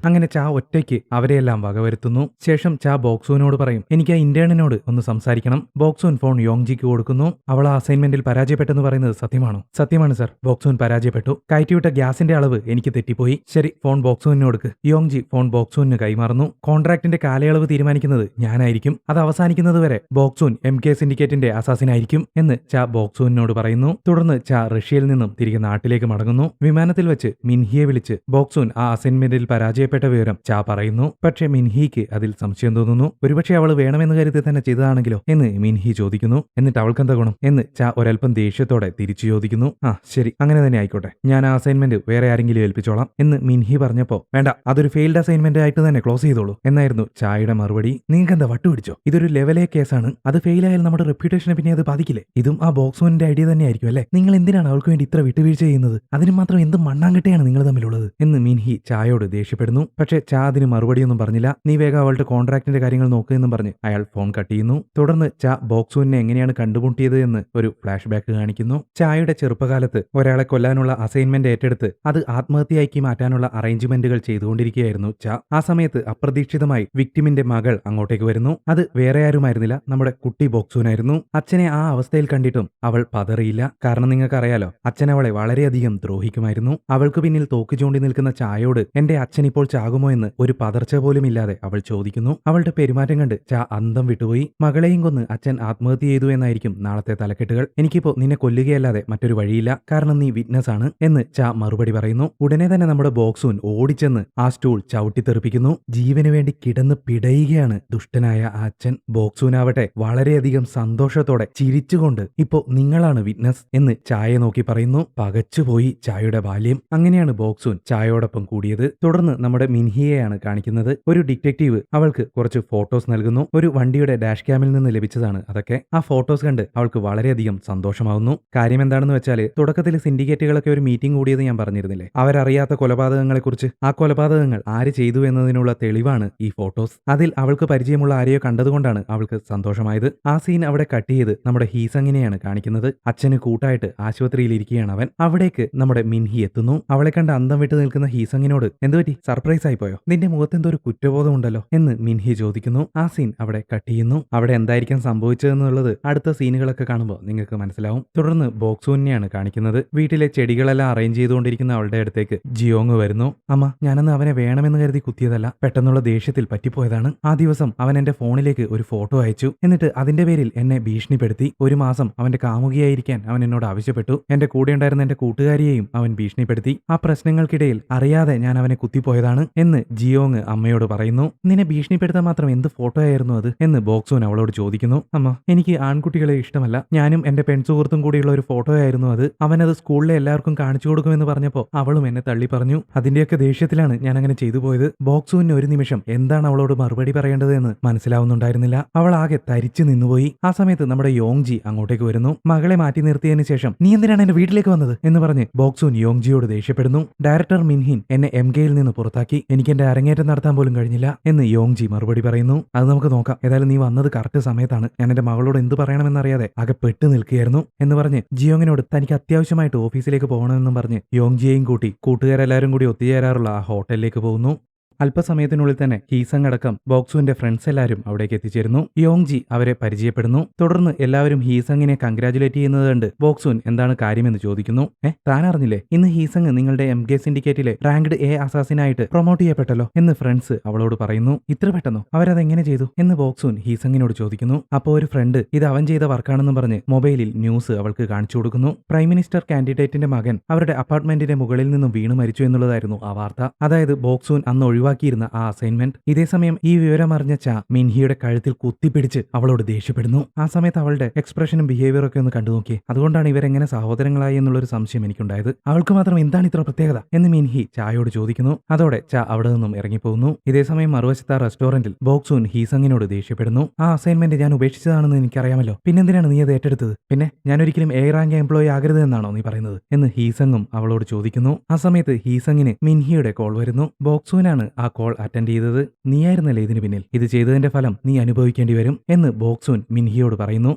അങ്ങനെ ചാ ഒറ്റയ്ക്ക് അവരെയെല്ലാം വകവരുത്തുന്നു. ശേഷം ചാ ബോക്സൂനോട് പറയും, എനിക്ക് ആ ഇന്റേണിനോട് ഒന്ന് സംസാരിക്കണം. ബോക്സൂൻ ഫോൺ യോങ്ജിക്ക് കൊടുക്കുന്നു. അവൾ ആ അസൈൻമെന്റിൽ പരാജയപ്പെട്ടെന്ന് പറയുന്നത് സത്യമാണോ? സത്യമാണ് സർ, ബോക്സൂൻ പരാജയപ്പെട്ടു. കയറ്റിവിട്ട ഗ്യാസിന്റെ അളവ് എനിക്ക് തെറ്റിപ്പോയി. ശരി, ഫോൺ ബോക്സൂനിന് കൊടുക്ക്. യോങ്ജി ഫോൺ ബോക്സൂനിന് കൈമാറുന്നു. കോൺട്രാക്ടിന്റെ കാലയളവ് തീരുമാനിക്കുന്നത് ഞാനായിരിക്കും. അത് അവസാനിക്കുന്നത് വരെ ബോക്സൂൻ MK സിൻഡിക്കേറ്റിന്റെ അസാസിനായിരിക്കും എന്ന് ചാ ബോക്സൂനിനോട് പറയുന്നു. തുടർന്ന് ചാ റഷ്യയിൽ നിന്നും തിരികെ നാട്ടിലേക്ക് മടങ്ങുന്നു. വിമാനത്തിൽ വെച്ച് മിൻഹിയെ വിളിച്ച് ബോക്സൂൻ ആ അസൈൻമെന്റിൽ പരാജയപ്പെട്ട വിവരം ചാ പറയുന്നു. പക്ഷേ മിൻഹിക്ക് അതിൽ സംശയം തോന്നുന്നു. ഒരുപക്ഷെ അവൾ വേണമെന്ന് കരുതി തന്നെ ചെയ്തതാണെങ്കിലോ എന്ന് മിൻഹി ചോദിക്കുന്നു. എന്നിട്ട് അവൾക്കെന്താ ഗുണം എന്ന് ചാ ഒരൽപ്പം ദേഷ്യത്തോടെ തിരിച്ചു ചോദിക്കുന്നു. ആ ശരി, അങ്ങനെ തന്നെ ആയിക്കോട്ടെ, ഞാൻ ആ അസൈൻമെന്റ് വേറെ ആരെങ്കിലും ഏൽപ്പിച്ചോളാം എന്ന് മിൻഹി പറഞ്ഞപ്പോ, വേണ്ട, അതൊരു ഫെയിൽഡ് അസൈൻമെന്റ് ആയിട്ട് തന്നെ ക്ലോസ് ചെയ്തോളൂ എന്നായിരുന്നു ചായയുടെ മറുപടി. നിങ്ങൾക്ക് എന്താ വട്ടുപിടിച്ചോ? ഇതൊരു ലെവലേ കേസാണ്. അത് ഫെയിലായാൽ നമ്മുടെ റെപ്യൂട്ടേഷനെ പിന്നെ അത് ബാധിക്കില്ലേ? ഇതും ആ ബോക്സോണിന്റെ ഐഡിയ തന്നെ ആയിരിക്കും അല്ലേ? നിങ്ങൾ എന്തിനാണ് അവൾക്ക് വേണ്ടി ഇത്ര വിട്ടുവീഴ്ച ചെയ്യുന്നത്? അതിന് മാത്രം എന്ത് മണ്ണാങ്കട്ടയാണ് നിങ്ങൾ തമ്മിലുള്ളത് എന്ന് മിൻഹി ചായയോട് ദേഷ്യപ്പെടുന്നു. പക്ഷേ ചാ അതിന് മറുപടിയൊന്നും പറഞ്ഞില്ല. നീ വേഗം അവളുടെ കോൺട്രാക്ടിന്റെ കാര്യങ്ങൾ നോക്കുമെന്നും പറഞ്ഞ് അയാൾ ഫോൺ കട്ട് ചെയ്യുന്നു. തുടർന്ന് ചാ ബോക്സൂനെ എങ്ങനെയാണ് കണ്ടുമുട്ടിയത് എന്ന് ഒരു ഫ്ലാഷ് ബാക്ക് കാണിക്കുന്നു. ചായയുടെ ചെറുപ്പകാലത്ത് ഒരാളെ കൊല്ലാനുള്ള അസൈൻമെന്റ് ഏറ്റെടുത്ത് അത് ആത്മഹത്യയാക്കി മാറ്റാനുള്ള അറേഞ്ച്മെന്റുകൾ ചെയ്തുകൊണ്ടിരിക്കുകയായിരുന്നു ചാ. ആ സമയത്ത് അപ്രതീക്ഷിതമായി വിക്ടിമിന്റെ മകൾ അങ്ങോട്ടേക്ക് വരുന്നു. അത് വേറെ ആരുമായിരുന്നില്ല, നമ്മുടെ കുട്ടി ബോക്സൂനായിരുന്നു. അച്ഛനെ ആ അവസ്ഥയിൽ കണ്ടിട്ടും അവൾ പതറിയില്ല. കാരണം നിങ്ങൾക്കറിയാലോ, അച്ഛൻ അവളെ വളരെയധികം ദ്രോഹിക്കുമായിരുന്നു. അവൾക്ക് പിന്നിൽ തോക്ക് ചൂണ്ടി നിൽക്കുന്ന ചായയോട് എന്റെ അച്ഛൻ ഇപ്പോൾ ചാകുമോ എന്ന് ഒരു പതർച്ച പോലും ഇല്ലാതെ അവൾ ചോദിക്കുന്നു. അവളുടെ പെരുമാറ്റം കണ്ട് ചാ അന്തം വിട്ടുപോയി. മകളെയും കൊന്ന് അച്ഛൻ ആത്മഹത്യ ചെയ്തു എന്നായിരിക്കും നാളത്തെ തലക്കെട്ടുകൾ. എനിക്കിപ്പോ നിന്നെ കൊല്ലുകയല്ലാതെ മറ്റൊരു വഴിയില്ല, കാരണം നീ വിറ്റ്നസ് ആണ് എന്ന് ചാ മറുപടി പറയുന്നു. ഉടനെ തന്നെ നമ്മുടെ ബോക്സൂൻ ഓടിച്ചെന്ന് ആ സ്റ്റൂൾ ചവിട്ടിത്തെറിപ്പിക്കുന്നു. ജീവന് വേണ്ടി കിടന്ന് പിടയുകയാണ് ദുഷ്ടനായ ആ അച്ഛൻ. ബോക്സൂനാവട്ടെ വളരെയധികം സന്തോഷത്തോടെ ചിരിച്ചുകൊണ്ട്, ഇപ്പോ നിങ്ങളാണ് വിറ്റ്നസ് എന്ന് ചായയെ നോക്കി പറയുന്നു. പകച്ചുപോയി ചായയുടെ ബാല്യം. അങ്ങനെയാണ് ബോക്സൂൻ ചായയോടൊപ്പം കൂടിയത്. തുടർന്ന് നമ്മുടെ മിൻഹിയെയാണ് കാണിക്കുന്നത്. ഒരു ഡിറ്റക്റ്റീവ് അവൾക്ക് കുറച്ച് ഫോട്ടോസ് നൽകുന്നു. ഒരു വണ്ടിയുടെ ഡാഷ് ക്യാമിൽ നിന്ന് ലഭിച്ചതാണ് അതൊക്കെ. ആ ഫോട്ടോസ് കണ്ട് അവൾക്ക് വളരെയധികം സന്തോഷമാവുന്നു. കാര്യം എന്താണെന്ന് വെച്ചാല്, തുടക്കത്തിൽ സിൻഡിക്കേറ്റുകളൊക്കെ ഒരു മീറ്റിംഗ് കൂടിയത് ഞാൻ പറഞ്ഞിരുന്നില്ലേ, അവരറിയാത്ത കൊലപാതകങ്ങളെക്കുറിച്ച്. ആ കൊലപാതകങ്ങൾ ആര് ചെയ്തു എന്നതിനുള്ള തെളിവാണ് ഈ ഫോട്ടോസ്. അതിൽ അവൾക്ക് പരിചയമുള്ള ആരെയോ കണ്ടതുകൊണ്ടാണ് അവൾക്ക് സന്തോഷമായത്. ആ സീൻ അവിടെ കട്ട് ചെയ്ത് നമ്മുടെ ഹീസങ്ങിനെയാണ് കാണിക്കുന്നത്. അച്ഛന് കൂട്ടായിട്ട് ആശുപത്രിയിൽ ഇരിക്കുകയാണ് അവൻ. അവിടേക്ക് നമ്മുടെ മിൻഹി എത്തുന്നു. അവളെ കണ്ട് അന്തം വിട്ട് നിൽക്കുന്ന ഹീസങ്ങിനോട്, എന്തുപറ്റി, സർപ്രൈസ് ആയി പോയോ? നിന്റെ മുഖത്ത് എന്തോ ഒരു കുറ്റബോധമുണ്ടല്ലോ എന്ന് മിൻഹി ചോദിക്കുന്നു. ആ സീൻ അവിടെ കട്ട് ചെയ്യുന്നു. അവിടെ എന്തായിരിക്കും സംഭവിച്ചതെന്നുള്ളത് അടുത്ത സീനുകളൊക്കെ കാണുമ്പോൾ നിങ്ങൾക്ക് മനസ്സിലാവും. തുടർന്ന് ബോക്സൂനെയാണ് കാണിക്കുന്നത്. വീട്ടിലെ ചെടികളെല്ലാം അറേഞ്ച് ചെയ്തുകൊണ്ടിരിക്കുന്ന അവളുടെ അടുത്തേക്ക് ജിയോങ് വരുന്നു. അമ്മ, ഞാനന്ന് അവനെ വേണമെന്ന് കരുതി കുത്തിയതല്ല, പെട്ടെന്നുള്ള ദേഷ്യത്തിൽ പറ്റിപ്പോയതാണ്. ആ ദിവസം അവൻ എന്റെ ഫോണിലേക്ക് ഒരു ഫോട്ടോ അയച്ചു. എന്നിട്ട് അതിന്റെ പേരിൽ എന്നെ ഭീഷണിപ്പെടുത്തി. ഒരു മാസം അവന്റെ കാമുകിയായിരിക്കാൻ അവൻ എന്നോട് ആവശ്യപ്പെട്ടു. എന്റെ കൂടെ ഉണ്ടായിരുന്ന എന്റെ കൂട്ടുകാരിയെയും അവൻ ഭീഷണിപ്പെടുത്തി. ആ പ്രശ്നങ്ങൾക്കിടയിൽ അറിയാതെ ഞാൻ അവനെ കുത്തിപ്പോയതാണ് എന്ന് ജിയോങ് അമ്മയോട് പറയുന്നു. നിന്നെ ഭീഷണിപ്പെടുത്താൻ മാത്രം എന്ത് ഫോട്ടോ ആയിരുന്നു അത് എന്ന് ബോക്സൂൻ അവളോട് ചോദിക്കുന്നു. അമ്മ, എനിക്ക് ആൺകുട്ടികളെ ഇഷ്ടമല്ല, ഞാനും എന്റെ പെൺസുഹൃത്തും കൂടിയുള്ള ഒരു ഫോട്ടോ ആയിരുന്നു അത്. അവനത് സ്കൂളിലെ എല്ലാവർക്കും കാണിച്ചു കൊടുക്കുമെന്ന് പറഞ്ഞപ്പോ അവളും എന്നെ തള്ളി പറഞ്ഞു. അതിന്റെയൊക്കെ ദേഷ്യത്തിലാണ് ഞാൻ അങ്ങനെ ചെയ്തു പോയത്. ബോക്സൂന് ഒരു നിമിഷം എന്താണ് അവളോട് മറുപടി പറയേണ്ടത് എന്ന് മനസ്സിലാവുന്നുണ്ടായിരുന്നില്ല. അവൾ ആകെ തരിച്ചു നിന്നുപോയി. ആ സമയത്ത് നമ്മുടെ യോങ്ജി അങ്ങോട്ടേക്ക് വരുന്നു. മകളെ മാറ്റി നിർത്തിയതിനു ശേഷം നീ എന്തിനാണ് എന്റെ വീട്ടിലേക്ക് വന്നത് എന്ന് പറഞ്ഞ് ബോക്സൂൻ യോങ്ജിയോട് ദേഷ്യപ്പെടുന്നു. ഡയറക്ടർ മിൻഹിൻ എന്നെ MKയിൽ നിന്ന് പുറത്താക്കി, എനിക്ക് എന്റെ അരങ്ങേറ്റം നടത്താൻ പോലും കഴിഞ്ഞില്ല എന്ന് യോങ്ജി മറുപടി പറയുന്നു. അത് നമുക്ക് നോക്കാം, ഏതായാലും നീ വന്നത് കറക്റ്റ് സമയത്താണ്. ഞാൻ എന്റെ മകളോട് എന്ത് പറയണമെന്നറിയാതെ ആകെ പെട്ട് നിൽക്കുകയായിരുന്നു എന്ന് പറഞ്ഞ് ജിയോങ്ങിനോട് തനിക്ക് അത്യാവശ്യമായിട്ട് ഓഫീസിലേക്ക് പോകണമെന്നും പറഞ്ഞ് യോങ്ജിയെയും കൂട്ടി കൂട്ടുകാരെല്ലാവരും കൂടി ഒത്തുചേരാറുള്ള ആ ഹോട്ടലിലേക്ക് പോകുന്നു. അല്പസമയത്തിനുള്ളിൽ തന്നെ ഹീസങ് അടക്കം ബോക്സുവിന്റെ ഫ്രണ്ട്സ് എല്ലാവരും അവിടേക്ക് എത്തിച്ചേരുന്നു. യോങ്ജി അവരെ പരിചയപ്പെടുന്നു. തുടർന്ന് എല്ലാവരും ഹീസങ്ങിനെ കൺഗ്രാജുലേറ്റ് ചെയ്യുന്നത് കണ്ട് ബോക്സുൻ എന്താണ് കാര്യമെന്ന് ചോദിക്കുന്നു. താൻ അറിഞ്ഞില്ലേ, ഇന്ന് ഹീസങ് നിങ്ങളുടെ MK സിൻഡിക്കേറ്റിലെ റാങ്ക്ഡ് A അസാസിനായിട്ട് പ്രൊമോട്ട് ചെയ്യപ്പെട്ടല്ലോ എന്ന് ഫ്രണ്ട്സ് അവളോട് പറയുന്നു. ഇത്ര പെട്ടെന്നോ? അവരതെങ്ങനെ ചെയ്തു എന്ന് ബോക്സുൻ ഹീസങ്ങിനോട് ചോദിക്കുന്നു. അപ്പോൾ ഒരു ഫ്രണ്ട് ഇത് അവൻ ചെയ്ത വർക്കാണെന്ന് പറഞ്ഞ് മൊബൈലിൽ ന്യൂസ് അവൾക്ക് കാണിച്ചു കൊടുക്കുന്നു. പ്രൈം മിനിസ്റ്റർ കാൻഡിഡേറ്റിന്റെ മകൻ അവരുടെ അപ്പാർട്ട്മെന്റിന്റെ മുകളിൽ നിന്നും വീണു മരിച്ചു എന്നുള്ളതായിരുന്നു ആ വാർത്ത. അതായത് ബോക്സുൻ അന്ന് ഒഴിവാക്കിയിരുന്ന ആ അസൈൻമെന്റ്. ഇതേസമയം ഈ വിവരം അറിഞ്ഞ ചാ മിൻഹിയുടെ കഴുത്തിൽ കുത്തിപ്പിടിച്ച് അവളോട് ദേഷ്യപ്പെടുന്നു. ആ സമയത്ത് അവളുടെ എക്സ്പ്രഷനും ബിഹേവിയറും ഒക്കെ ഒന്ന് കണ്ടു നോക്കി. അതുകൊണ്ടാണ് ഇവരെങ്ങനെ സഹോദരങ്ങളായി എന്നുള്ളൊരു സംശയം എനിക്കുണ്ടായത്. അവൾക്ക് മാത്രം എന്താണ് ഇത്ര പ്രത്യേകത എന്ന് മിൻഹി ചായോട് ചോദിക്കുന്നു. അതോടെ ചാ അവിടെ നിന്നും ഇറങ്ങിപ്പോകുന്നു. ഇതേസമയം മറുവശത്ത് റെസ്റ്റോറന്റിൽ ബോക്സൂൻ ഹീസങ്ങിനോട് ദേഷ്യപ്പെടുന്നു. ആ അസൈൻമെന്റ് ഞാൻ ഉപേക്ഷിച്ചതാണെന്ന് എനിക്കറിയാമല്ലോ, പിന്നെന്തിനാണ് നീ അത് ഏറ്റെടുത്തത്? പിന്നെ ഞാൻ ഒരിക്കലും A റാങ്ക് എംപ്ലോയി ആകരുത് എന്നാണോ നീ പറയുന്നത് എന്ന് ഹീസങ്ങും അവളോട് ചോദിക്കുന്നു. ആ സമയത്ത് ഹീസങ്ങിന് മിൻഹിയുടെ കോൾ വരുന്നു. ബോക്സൂനാണ് ആ കോൾ അറ്റൻഡ് ചെയ്തത്. നീയായിരുന്നല്ലേ ഇതിന് പിന്നിൽ. ഇത് ചെയ്തതിന്റെ ഫലം നീ അനുഭവിക്കേണ്ടി വരും എന്ന് ബോക്സൂൻ മിൻഹിയോട് പറയുന്നു.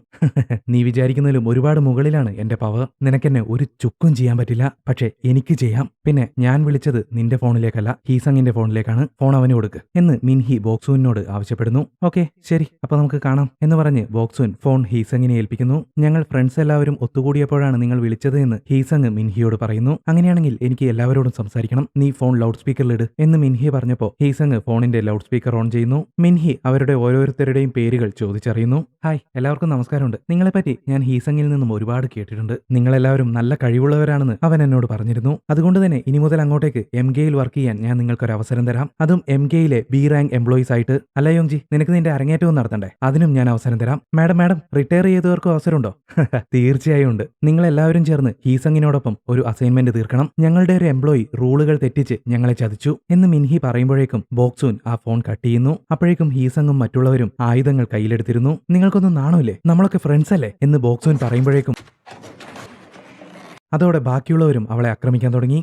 നീ വിചാരിക്കുന്നതിലും ഒരുപാട് മുകളിലാണ് എന്റെ പവർ. നിനക്കെന്നെ ഒരു ചുക്കും ചെയ്യാൻ പറ്റില്ല. പക്ഷെ എനിക്ക് ചെയ്യാം. പിന്നെ ഞാൻ വിളിച്ചത് നിന്റെ ഫോണിലേക്കല്ല, ഹീസങ്ങിന്റെ ഫോണിലേക്കാണ്. ഫോൺ അവന് കൊടുക്ക് എന്ന് മിൻഹി ബോക്സൂനോട് ആവശ്യപ്പെടുന്നു. ഓക്കെ ശരി, അപ്പൊ നമുക്ക് കാണാം എന്ന് പറഞ്ഞ് ബോക്സൂൻ ഫോൺ ഹീസങ്ങിനെ ഏൽപ്പിക്കുന്നു. ഞങ്ങൾ ഫ്രണ്ട്സ് എല്ലാവരും ഒത്തുകൂടിയപ്പോഴാണ് നിങ്ങൾ വിളിച്ചത് എന്ന് ഹീസങ് മിൻഹിയോട് പറയുന്നു. അങ്ങനെയാണെങ്കിൽ എനിക്ക് എല്ലാവരോടും സംസാരിക്കണം. നീ ഫോൺ ലൗഡ് സ്പീക്കറിലിട് എന്ന് മിൻഹി പറഞ്ഞപ്പോ ഹീസങ് ഫോണിന്റെ ലൗഡ് സ്പീക്കർ ഓൺ ചെയ്യുന്നു. മിൻഹി അവരുടെ ഓരോരുത്തരുടെയും പേരുകൾ ചോദിച്ചറിയുന്നു. ഹായ്, എല്ലാവർക്കും നമസ്കാരമുണ്ട്. നിങ്ങളെപ്പറ്റി ഞാൻ ഹീസങ്ങിൽ നിന്നും ഒരുപാട് കേട്ടിട്ടുണ്ട്. നിങ്ങളെല്ലാവരും നല്ല കഴിവുള്ളവരാണെന്ന് അവൻ എന്നോട് പറഞ്ഞിരുന്നു. അതുകൊണ്ട് തന്നെ ഇനി മുതൽ അങ്ങോട്ടേക്ക് MKയിൽ വർക്ക് ചെയ്യാൻ ഞാൻ നിങ്ങൾക്കൊരു അവസരം തരാം. അതും MKയിലെ B റാങ്ക് എംപ്ലോയീസ് ആയിട്ട്. അല്ല യോങ്ജി, നിനക്ക് നിന്റെ അരങ്ങേറ്റവും നടത്തണ്ടേ? അതിനും ഞാൻ അവസരം തരാം. മാഡം റിട്ടയർ ചെയ്തവർക്കും അവസരമുണ്ടോ? തീർച്ചയായും ഉണ്ട്. നിങ്ങൾ എല്ലാവരും ചേർന്ന് ഹീസങ്ങിനോടൊപ്പം ഒരു അസൈൻമെന്റ് തീർക്കണം. ഞങ്ങളുടെ ഒരു എംപ്ലോയി റൂളുകൾ തെറ്റിച്ച് ഞങ്ങളെ ചതിച്ചു എന്ന് മിൻഹി പറയുമ്പോഴേക്കും ബോക്സൂൻ ആ ഫോൺ കട്ട് ചെയ്യുന്നു. അപ്പോഴേക്കും ഹീസങ്ങും മറ്റുള്ളവരും ആയുധങ്ങൾ കയ്യിലെടുത്തിരുന്നു. നിങ്ങൾക്കൊന്നും നാണമില്ലേ? നമ്മളൊക്കെ ഫ്രണ്ട്സ് അല്ലേ എന്ന് ബോക്സൂൻ പറയുമ്പോഴേക്കും അതോടെ ബാക്കിയുള്ളവരും അവളെ ആക്രമിക്കാൻ തുടങ്ങി.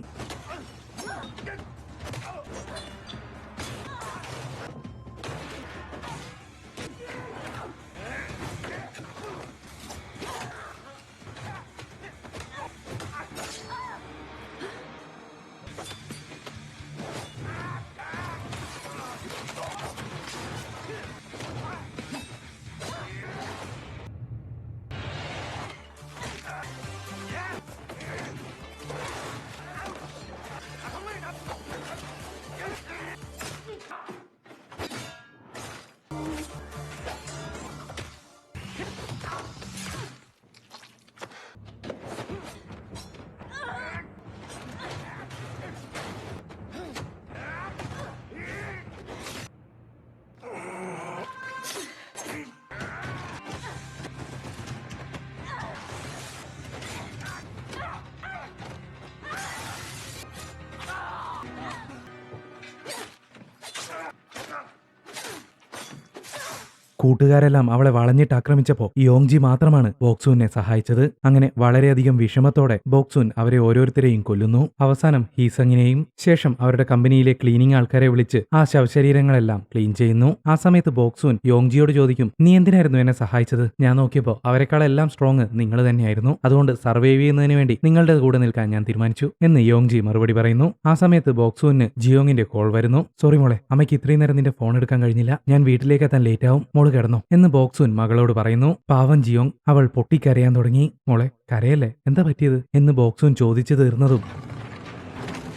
കൂട്ടുകാരെല്ലാം അവളെ വളഞ്ഞിട്ട് ആക്രമിച്ചപ്പോൾ യോങ്ജി മാത്രമാണ് ബോക്സൂനെ സഹായിച്ചത്. അങ്ങനെ വളരെയധികം വിഷമത്തോടെ ബോക്സൂൻ അവരെ ഓരോരുത്തരെയും കൊല്ലുന്നു. അവസാനം ഹീസങ്ങിനെയും ശേഷം അവരുടെ കമ്പനിയിലെ ക്ലീനിങ് ആൾക്കാരെ വിളിച്ച് ആ ശവശരീരങ്ങളെല്ലാം ക്ലീൻ ചെയ്യുന്നു. ആ സമയത്ത് ബോക്സൂൻ യോങ്ജിയോട് ചോദിക്കും, നീ എന്തിനായിരുന്നു എന്നെ സഹായിച്ചത്? ഞാൻ നോക്കിയപ്പോൾ അവരെക്കാളെല്ലാം സ്ട്രോങ് നിങ്ങൾ തന്നെയായിരുന്നു. അതുകൊണ്ട് സർവൈവ് ചെയ്യുന്നതിന് വേണ്ടി നിങ്ങളുടെ കൂടെ നിൽക്കാൻ ഞാൻ തീരുമാനിച്ചു എന്ന് യോങ്ജി മറുപടി പറയുന്നു. ആ സമയത്ത് ബോക്സൂന് ജിയോങ്ങിന്റെ കോൾ വരുന്നു. സോറി മോളെ, അമ്മയ്ക്ക് ഇത്രയും നേരം നിന്റെ ഫോൺ എടുക്കാൻ കഴിഞ്ഞില്ല. ഞാൻ വീട്ടിലേക്ക് എത്താൻ ലേറ്റ് ആവും. മോള് കിടന്നോ എന്ന് ബോക്സൂൻ മകളോട് പറയുന്നു. പാവം ജിയോങ് അവൾ പൊട്ടിക്കരയാൻ തുടങ്ങി. മോളെ കരയല്ലേ, എന്താ പറ്റിയത് എന്ന് ബോക്സൂൻ ചോദിച്ചു തീർന്നതും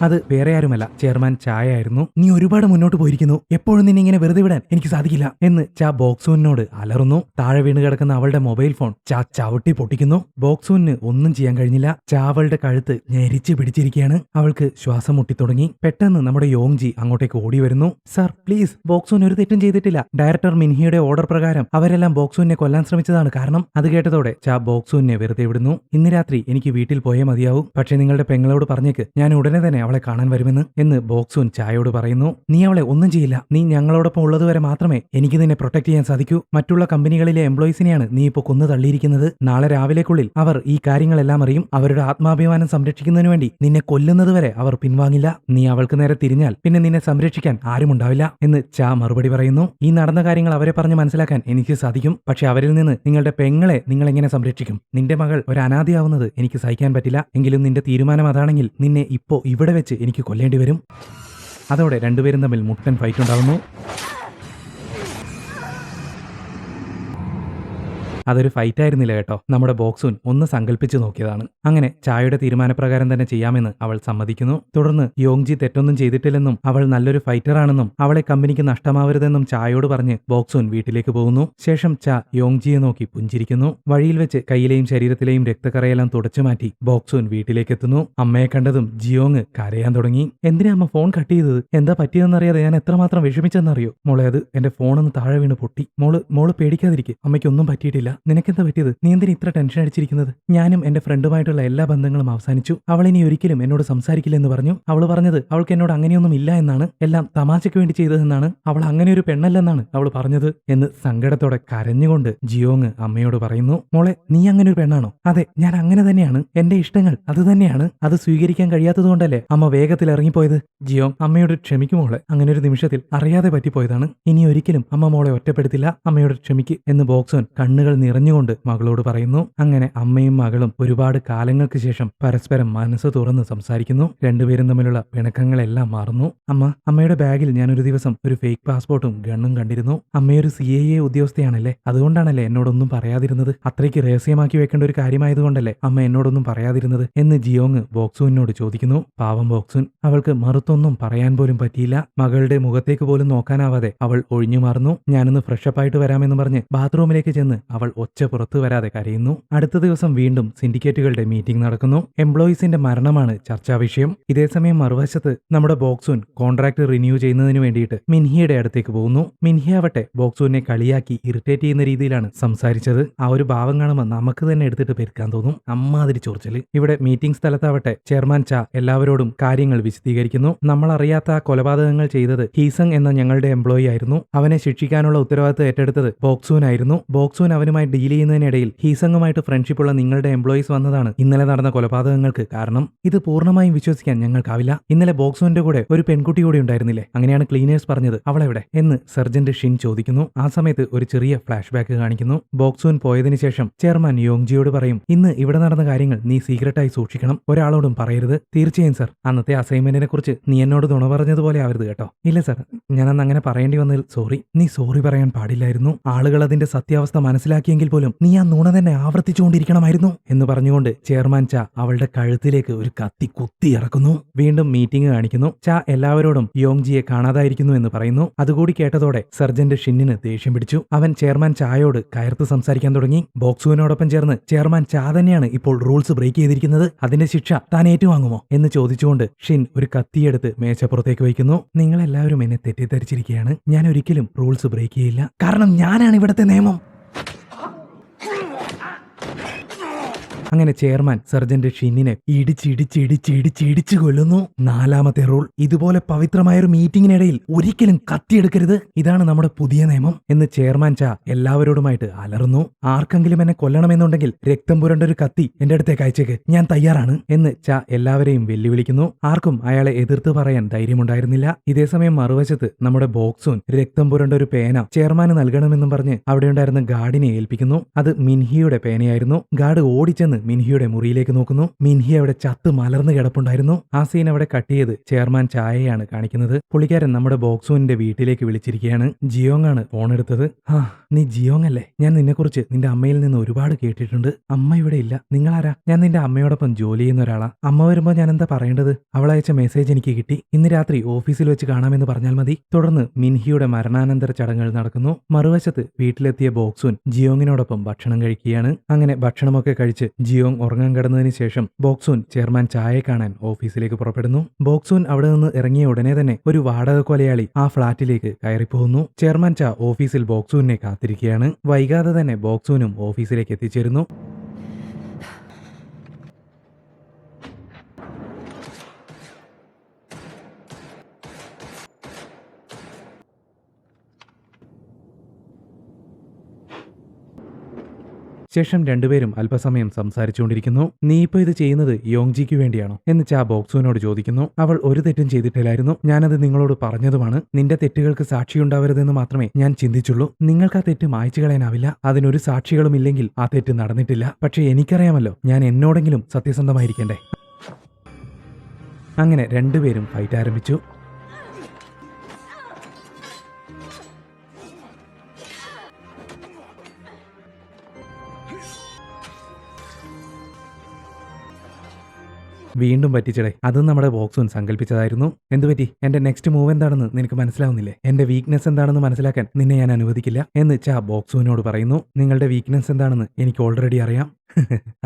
അത് വേറെ ആരുമല്ല, ചെയർമാൻ ചായ ആയിരുന്നു. നീ ഒരുപാട് മുന്നോട്ട് പോയിരിക്കുന്നു. എപ്പോഴും നിന്നെ ഇങ്ങനെ വെറുതെ വിടാൻ എനിക്ക് സാധിക്കില്ല എന്ന് ചാ ബോക്സൂനോട് അലറുന്നു. താഴെ വീണ് കിടക്കുന്ന അവളുടെ മൊബൈൽ ഫോൺ ചാ ചവിട്ടി പൊട്ടിക്കുന്നു. ബോക്സൂന് ഒന്നും ചെയ്യാൻ കഴിഞ്ഞില്ല. ചാ അവളുടെ കഴുത്ത് ഞെരിച്ച് പിടിച്ചിരിക്കുകയാണ്. അവൾക്ക് ശ്വാസം മുട്ടിത്തുടങ്ങി. പെട്ടെന്ന് നമ്മുടെ യോങ്ജി അങ്ങോട്ടേക്ക് ഓടി വരുന്നു. സാർ പ്ലീസ്, ബോക്സൂൻ ഒരു തെറ്റും ചെയ്തിട്ടില്ല. ഡയറക്ടർ മിൻഹിയുടെ ഓർഡർ പ്രകാരം അവരെല്ലാം ബോക്സൂനെ കൊല്ലാൻ ശ്രമിച്ചതാണ് കാരണം. അത് കേട്ടതോടെ ചാ ബോക്സൂനെ വെറുതെ വിടുന്നു. ഇന്ന് രാത്രി എനിക്ക് വീട്ടിൽ പോയേ മതിയാവും. പക്ഷെ നിങ്ങളുടെ പെങ്ങളോട് പറഞ്ഞേക്ക് ഞാൻ ഉടനെ തന്നെ അവളെ കാണാൻ വരുമെന്ന് എന്ന് ബോക്സൂൻ ചായയോട് പറയുന്നു. നീ അവളെ ഒന്നും ചെയ്യില്ല. നീ ഞങ്ങളോടൊപ്പം ഉള്ളതുവരെ മാത്രമേ എനിക്ക് നിന്നെ പ്രൊട്ടക്ട് ചെയ്യാൻ സാധിക്കൂ. മറ്റുള്ള കമ്പനികളിലെ എംപ്ലോയീസിനെയാണ് നീ ഇപ്പോൾ കൊന്നു തള്ളിയിരിക്കുന്നത്. നാളെ രാവിലേക്കുള്ളിൽ അവർ ഈ കാര്യങ്ങളെല്ലാം അറിയും. അവരുടെ ആത്മാഭിമാനം സംരക്ഷിക്കുന്നതിന് വേണ്ടി നിന്നെ കൊല്ലുന്നതുവരെ അവർ പിൻവാങ്ങില്ല. നീ അവൾക്ക് നേരെ തിരിഞ്ഞാൽ പിന്നെ നിന്നെ സംരക്ഷിക്കാൻ ആരുമുണ്ടാവില്ല എന്ന് ചാ മറുപടി പറയുന്നു. ഈ നടന്ന കാര്യങ്ങൾ അവരെ പറഞ്ഞ് മനസ്സിലാക്കാൻ എനിക്ക് സാധിക്കും. പക്ഷെ അവരിൽ നിന്ന് നിങ്ങളുടെ പെങ്ങളെ നിങ്ങൾ എങ്ങനെ സംരക്ഷിക്കും? നിന്റെ മകൾ ഒരു അനാഥയാവുന്നത് എനിക്ക് സഹിക്കാൻ പറ്റില്ല. എങ്കിലും നിന്റെ തീരുമാനം അതാണെങ്കിൽ നിന്നെ ഇപ്പോ ഇവിടെ വെച്ച് എനിക്ക് കൊല്ലേണ്ടി വരും. അതോടെ രണ്ടുപേരും തമ്മിൽ മുട്ടൻ ഫൈറ്റ് ഉണ്ടാവുന്നു. അതൊരു ഫൈറ്റ് ആയിരുന്നില്ല കേട്ടോ. നമ്മുടെ ബോക്സൂൻ ഒന്ന് സങ്കല്പിച്ചു നോക്കിയതാണ്. അങ്ങനെ ചായയുടെ തീരുമാനപ്രകാരം തന്നെ ചെയ്യാമെന്ന് അവൾ സമ്മതിക്കുന്നു. തുടർന്ന് യോങ്ജി തെറ്റൊന്നും ചെയ്തിട്ടില്ലെന്നും അവൾ നല്ലൊരു ഫൈറ്ററാണെന്നും അവളെ കമ്പനിക്ക് നഷ്ടമാവരുതെന്നും ചായയോട് പറഞ്ഞ് ബോക്സൂൻ വീട്ടിലേക്ക് പോകുന്നു. ശേഷം ചാ യോങ്ജിയെ നോക്കി പുഞ്ചിരിക്കുന്നു. വഴിയിൽ വെച്ച് കയ്യിലെയും ശരീരത്തിലെയും രക്തക്കറയെല്ലാം തുടച്ചു മാറ്റി ബോക്സൂൻ വീട്ടിലേക്ക് എത്തുന്നു. അമ്മയെ കണ്ടതും ജിയോങ് കരയാൻ തുടങ്ങി. എന്തിനാ അമ്മ ഫോൺ കട്ട് ചെയ്തത്? എന്താ പറ്റിയതെന്നറിയാതെ ഞാൻ എത്രമാത്രം വിഷമിച്ചെന്നറിയോ? മോളെ, അത് എന്റെ ഫോണൊന്ന് താഴെ വീണ് പൊട്ടി. മോള് പേടിക്കാതിരിക്കെ, അമ്മയ്ക്കൊന്നും പറ്റിയിട്ടില്ല നിനക്കെന്താ പറ്റിയത്? നീ എന്തിനാ ഇത്ര ടെൻഷൻ അടിച്ചിരിക്കുന്നത്? ഞാനും എന്റെ ഫ്രണ്ടുമായിട്ടുള്ള എല്ലാ ബന്ധങ്ങളും അവസാനിച്ചു. അവൾ ഇനി ഒരിക്കലും എന്നോട് സംസാരിക്കില്ലെന്ന് പറഞ്ഞു. അവൾ പറഞ്ഞത് അവൾക്ക് എന്നോട് അങ്ങനെയൊന്നും ഇല്ല എന്നാണ്. എല്ലാം തമാശയ്ക്ക് വേണ്ടി ചെയ്തതെന്നാണ്. അവൾ അങ്ങനെ ഒരു പെണ്ണല്ലെന്നാണ് അവൾ പറഞ്ഞത് എന്ന് സങ്കടത്തോടെ കരഞ്ഞുകൊണ്ട് ജിയോങ് അമ്മയോട് പറയുന്നു. മോളെ, നീ അങ്ങനെ ഒരു പെണ്ണാണോ? അതെ, ഞാൻ അങ്ങനെ തന്നെയാണ്. എന്റെ ഇഷ്ടങ്ങൾ അത് തന്നെയാണ്. അത് സ്വീകരിക്കാൻ കഴിയാത്തതുകൊണ്ടല്ലേ അമ്മ വേഗത്തിൽ ഇറങ്ങിപ്പോയത്. ജിയോങ് അമ്മയോട് ക്ഷമിക്കുമോളെ, അങ്ങനെ ഒരു നിമിഷത്തിൽ അറിയാതെ പറ്റിപ്പോയതാണ്. ഇനി ഒരിക്കലും അമ്മ മോളെ ഒറ്റപ്പെടുത്തില്ല. അമ്മയോട് ക്ഷമിക്ക് എന്ന് ബോക്സോൻ കണ്ണുകൾ നിറഞ്ഞുകൊണ്ട് മകളോട് പറയുന്നു. അങ്ങനെ അമ്മയും മകളും ഒരുപാട് കാലങ്ങൾക്ക് ശേഷം പരസ്പരം മനസ്സ് തുറന്ന് സംസാരിക്കുന്നു. രണ്ടുപേരും തമ്മിലുള്ള പിണക്കങ്ങളെല്ലാം മാറുന്നു. അമ്മയുടെ ബാഗിൽ ഞാനൊരു ദിവസം ഒരു ഫേക്ക് പാസ്പോർട്ടും ഗണ്ണും കണ്ടിരുന്നു. അമ്മയൊരു CIA ഉദ്യോഗസ്ഥയാണല്ലേ, അതുകൊണ്ടാണല്ലേ എന്നോടൊന്നും പറയാതിരുന്നത്. അത്രയ്ക്ക് രഹസ്യമാക്കി വെക്കേണ്ട ഒരു കാര്യമായതുകൊണ്ടല്ലേ അമ്മ എന്നോടൊന്നും പറയാതിരുന്നത് എന്ന് ജിയോങ് ബോക്സൂനോട് ചോദിക്കുന്നു. പാവം ബോക്സൂൻ, അവൾക്ക് മറുത്തൊന്നും പറയാൻ പോലും പറ്റിയില്ല. മകളുടെ മുഖത്തേക്ക് പോലും നോക്കാനാവാതെ അവൾ ഒഴിഞ്ഞു മാറുന്നു. ഞാനൊന്ന് ഫ്രഷപ്പായിട്ട് വരാമെന്ന് പറഞ്ഞ് ബാത്റൂമിലേക്ക് ചെന്ന് അവൾ ഒച്ച പുറത്തു വരാതെ കരയുന്നു. അടുത്ത ദിവസം വീണ്ടും സിൻഡിക്കേറ്റുകളുടെ മീറ്റിംഗ് നടക്കുന്നു. എംപ്ലോയീസിന്റെ മരണമാണ് ചർച്ചാ വിഷയം. ഇതേസമയം മറുവശത്ത് നമ്മുടെ ബോക്സൂൻ കോൺട്രാക്ട് റിന്യൂ ചെയ്യുന്നതിന് വേണ്ടിയിട്ട് മിൻഹിയുടെ അടുത്തേക്ക് പോകുന്നു. മിൻഹി ആവട്ടെ ബോക്സൂനെ കളിയാക്കി ഇറിറ്റേറ്റ് ചെയ്യുന്ന രീതിയിലാണ് സംസാരിച്ചത്. ആ ഒരു ഭാവം കാണുമ്പോൾ നമുക്ക് തന്നെ എടുത്തിട്ട് പെരുക്കാൻ തോന്നും. അമ്മാതിരി ചൊറിച്ചല്. ഇവിടെ മീറ്റിംഗ് സ്ഥലത്താവട്ടെ ചെയർമാൻ ചാ എല്ലാവരോടും കാര്യങ്ങൾ വിശദീകരിക്കുന്നു. നമ്മൾ അറിയാത്ത ആ കൊലപാതകങ്ങൾ ചെയ്തത് ഹീസങ് എന്ന ഞങ്ങളുടെ എംപ്ലോയി ആയിരുന്നു. അവനെ ശിക്ഷിക്കാനുള്ള ഉത്തരവാദിത്തം ഏറ്റെടുത്തത് ബോക്സൂൻ ആയിരുന്നു. ബോക്സൂൻ അവനുമായി ഡീൽ ചെയ്യുന്നതിനിടയിൽ ഹീസങ്ങുമായിട്ട് ഫ്രണ്ട്ഷിപ്പുള്ള നിങ്ങളുടെ എംപ്ലോയീസ് വന്നതാണ് ഇന്നലെ നടന്ന കൊലപാതകങ്ങൾക്ക് കാരണം. ഇത് പൂർണ്ണമായും വിശ്വസിക്കാൻ ഞങ്ങൾക്കാവില്ല. ഇന്നലെ ബോക്സൂന്റെ കൂടെ ഒരു പെൺകുട്ടി കൂടി ഉണ്ടായിരുന്നില്ലേ? അങ്ങനെയാണ് ക്ലീനേഴ്സ് പറഞ്ഞത്. അവളെവിടെ എന്ന് സർജന്റ് ഷിൻ ചോദിക്കുന്നു. ആ സമയത്ത് ഒരു ചെറിയ ഫ്ലാഷ് ബാക്ക് കാണിക്കുന്നു. ബോക്സൂൻ പോയതിനു ശേഷം ചെയർമാൻ യോങ്ജിയോട് പറയും, ഇന്ന് ഇവിടെ നടന്ന കാര്യങ്ങൾ നീ സീക്രട്ടായി സൂക്ഷിക്കണം, ഒരാളോടും പറയരുത്. തീർച്ചയായും സർ, അന്നത്തെ അസൈൻമെന്റിനെ കുറിച്ച് നീ എന്നോട് നുണ പറഞ്ഞതുപോലെ ആവരുത് കേട്ടോ. ഇല്ല സർ, ഞാനന്ന് അങ്ങനെ പറയേണ്ടി വന്നതിൽ സോറി. നീ സോറി പറയാൻ പാടില്ലായിരുന്നു. ആളുകൾ അതിന്റെ സത്യാവസ്ഥ മനസ്സിലാക്കിയെങ്കിൽ പോലും നീ ആ നുണ തന്നെ ആവർത്തിച്ചുകൊണ്ടിരിക്കണമായിരുന്നു എന്ന് പറഞ്ഞുകൊണ്ട് ചെയർമാൻ ചാ അവളുടെ കഴുത്തിലേക്ക് ഒരു കത്തി കുത്തി ഇറക്കുന്നു. വീണ്ടും മീറ്റിംഗ് കാണിക്കുന്നു. ചാ എല്ലാവരോടും യോങ്ജിയെ കാണാതായിരിക്കുന്നു എന്ന് പറയുന്നു. അതുകൂടി കേട്ടതോടെ സർജന്റ് ഷിന്നിന് ദേഷ്യം പിടിച്ചു. അവൻ ചെയർമാൻ ചായോട് കയർത്ത് സംസാരിക്കാൻ തുടങ്ങി. ബോക്സുവിനോടൊപ്പം ചേർന്ന് ചെയർമാൻ ചാ തന്നെയാണ് ഇപ്പോൾ റൂൾസ് ബ്രേക്ക് ചെയ്തിരിക്കുന്നത്, അതിന്റെ ശിക്ഷ താൻ ഏറ്റുവാങ്ങുമോ എന്ന് ചോദിച്ചുകൊണ്ട് ഷിൻ ഒരു കത്തിയെടുത്ത് മേശപ്പുറത്തേക്ക് വയ്ക്കുന്നു. നിങ്ങളെല്ലാവരും എന്നെ തെറ്റിദ്ധരിച്ചിരിക്കുകയാണ്. ഞാൻ ഒരിക്കലും റൂൾസ് ബ്രേക്ക് ചെയ്യില്ല, കാരണം ഞാനാണ് ഇവിടുത്തെ നിയമം. അങ്ങനെ ചെയർമാൻ സർജന്റ് ഷിന്നിനെ ഇടിച്ചിടിച്ചിടിച്ചിടിച്ചിടിച്ചു കൊല്ലുന്നു. നാലാമത്തെ റൂൾ, ഇതുപോലെ പവിത്രമായൊരു മീറ്റിംഗിനിടയിൽ ഒരിക്കലും കത്തിയെടുക്കരുത്. ഇതാണ് നമ്മുടെ പുതിയ നിയമം എന്ന് ചെയർമാൻ ചാ എല്ലാവരോടുമായിട്ട് അലറുന്നു. ആർക്കെങ്കിലും എന്നെ കൊല്ലണമെന്നുണ്ടെങ്കിൽ രക്തം പുരണ്ട ഒരു കത്തി എന്റെ അടുത്തേക്ക് അയച്ചേക്ക്, ഞാൻ തയ്യാറാണ് എന്ന് ചാ എല്ലാവരെയും വെല്ലുവിളിക്കുന്നു. ആർക്കും അയാളെ എതിർത്ത് പറയാൻ ധൈര്യമുണ്ടായിരുന്നില്ല. ഇതേസമയം മറുവശത്ത് നമ്മുടെ ബോക്സൂൻ രക്തം പുരണ്ട ഒരു പേന ചെയർമാന് നൽകണമെന്നും പറഞ്ഞ് അവിടെയുണ്ടായിരുന്ന ഗാർഡിനെ ഏൽപ്പിക്കുന്നു. അത് മിൻഹിയുടെ പേനയായിരുന്നു. ഗാർഡ് ഓടിച്ചെന്ന് മിൻഹിയുടെ മുറിയിലേക്ക് നോക്കുന്നു. മിൻഹി അവിടെ ചത്ത് മലർന്നു കിടപ്പുണ്ടായിരുന്നു. ആ സീൻ അവിടെ കട്ട് ചെയ്ത് ചെയർമാൻ ചായയാണ് കാണിക്കുന്നത്. പുള്ളിക്കാരൻ നമ്മുടെ ബോക്സൂനിന്റെ വീട്ടിലേക്ക് വിളിച്ചിരിക്കുകയാണ്. ജിയോങ് ആണ് ഫോൺ എടുത്തത്. നീ ജിയോങ് അല്ലേ? ഞാൻ നിന്നെക്കുറിച്ച് നിന്റെ അമ്മയിൽ നിന്ന് ഒരുപാട് കേട്ടിട്ടുണ്ട്. അമ്മ ഇവിടെ ഇല്ല. നിങ്ങളാരാ? ഞാൻ നിന്റെ അമ്മയോടൊപ്പം ജോലി ചെയ്യുന്ന ഒരാളാ. അമ്മ വരുമ്പോ ഞാൻ എന്താ പറയേണ്ടത്? അവളയച്ച മെസ്സേജ് എനിക്ക് കിട്ടി. ഇന്ന് രാത്രി ഓഫീസിൽ വെച്ച് കാണാമെന്ന് പറഞ്ഞാൽ മതി. തുടർന്ന് മിൻഹിയുടെ മരണാനന്തര ചടങ്ങുകൾ നടക്കുന്നു. മറുവശത്ത് വീട്ടിലെത്തിയ ബോക്സൂൻ ജിയോങ്ങിനോടൊപ്പം ഭക്ഷണം കഴിക്കുകയാണ്. അങ്ങനെ ഭക്ഷണമൊക്കെ കഴിച്ച് ജിയോങ് ഉറങ്ങാൻ കിടന്നതിന് ശേഷം ബോക്സൂൻ ചെയർമാൻ ചായയെ കാണാൻ ഓഫീസിലേക്ക് പുറപ്പെടുന്നു. ബോക്സൂൻ അവിടെ നിന്ന് ഇറങ്ങിയ ഉടനെ തന്നെ ഒരു വാടക കൊലയാളി ആ ഫ്ളാറ്റിലേക്ക് കയറിപ്പോകുന്നു. ചെയർമാൻ ചാ ഓഫീസിൽ ബോക്സൂനെ കാത്തിരിക്കുകയാണ്. വൈകാതെ തന്നെ ബോക്സൂനും ഓഫീസിലേക്ക് എത്തിച്ചേരുന്നു. ശേഷം രണ്ടുപേരും അല്പസമയം സംസാരിച്ചുകൊണ്ടിരിക്കുന്നു. നീ ഇപ്പൊ ഇത് ചെയ്യുന്നത് യോങ്ജിക്ക് വേണ്ടിയാണോ എന്ന് ചാ ബോക്സൂനോട് ചോദിക്കുന്നു. അവൾ ഒരു തെറ്റും ചെയ്തിട്ടില്ലായിരുന്നു. ഞാനത് നിങ്ങളോട് പറഞ്ഞതുമാണ്. നിന്റെ തെറ്റുകൾക്ക് സാക്ഷിയുണ്ടാവരുതെന്ന് മാത്രമേ ഞാൻ ചിന്തിച്ചുള്ളൂ. നിങ്ങൾക്ക് ആ തെറ്റ് മായ്ച്ചു കളയാനാവില്ല. അതിനൊരു സാക്ഷികളും ഇല്ലെങ്കിൽ ആ തെറ്റ് നടന്നിട്ടില്ല. പക്ഷെ എനിക്കറിയാമല്ലോ, ഞാൻ എന്നോടെങ്കിലും സത്യസന്ധമായിരിക്കണ്ടേ. അങ്ങനെ രണ്ടുപേരും ഫൈറ്റ് ആരംഭിച്ചു. വീണ്ടും പറ്റിച്ചടേ. അതും നമ്മുടെ ബോക്സൂൻ സങ്കല്പിച്ചതായിരുന്നു. എന്തുപറ്റി? എന്റെ നെക്സ്റ്റ് മൂവ് എന്താണെന്ന് നിനക്ക് മനസ്സിലാവുന്നില്ലേ? എന്റെ വീക്ക്നെസ് എന്താണെന്ന് മനസ്സിലാക്കാൻ നിന്നെ ഞാൻ അനുവദിക്കില്ല എന്ന് ചാ ബോക്സൂനോട് പറയുന്നു. നിങ്ങളുടെ വീക്ക്നെസ് എന്താണെന്ന് എനിക്ക് ഓൾറെഡി അറിയാം.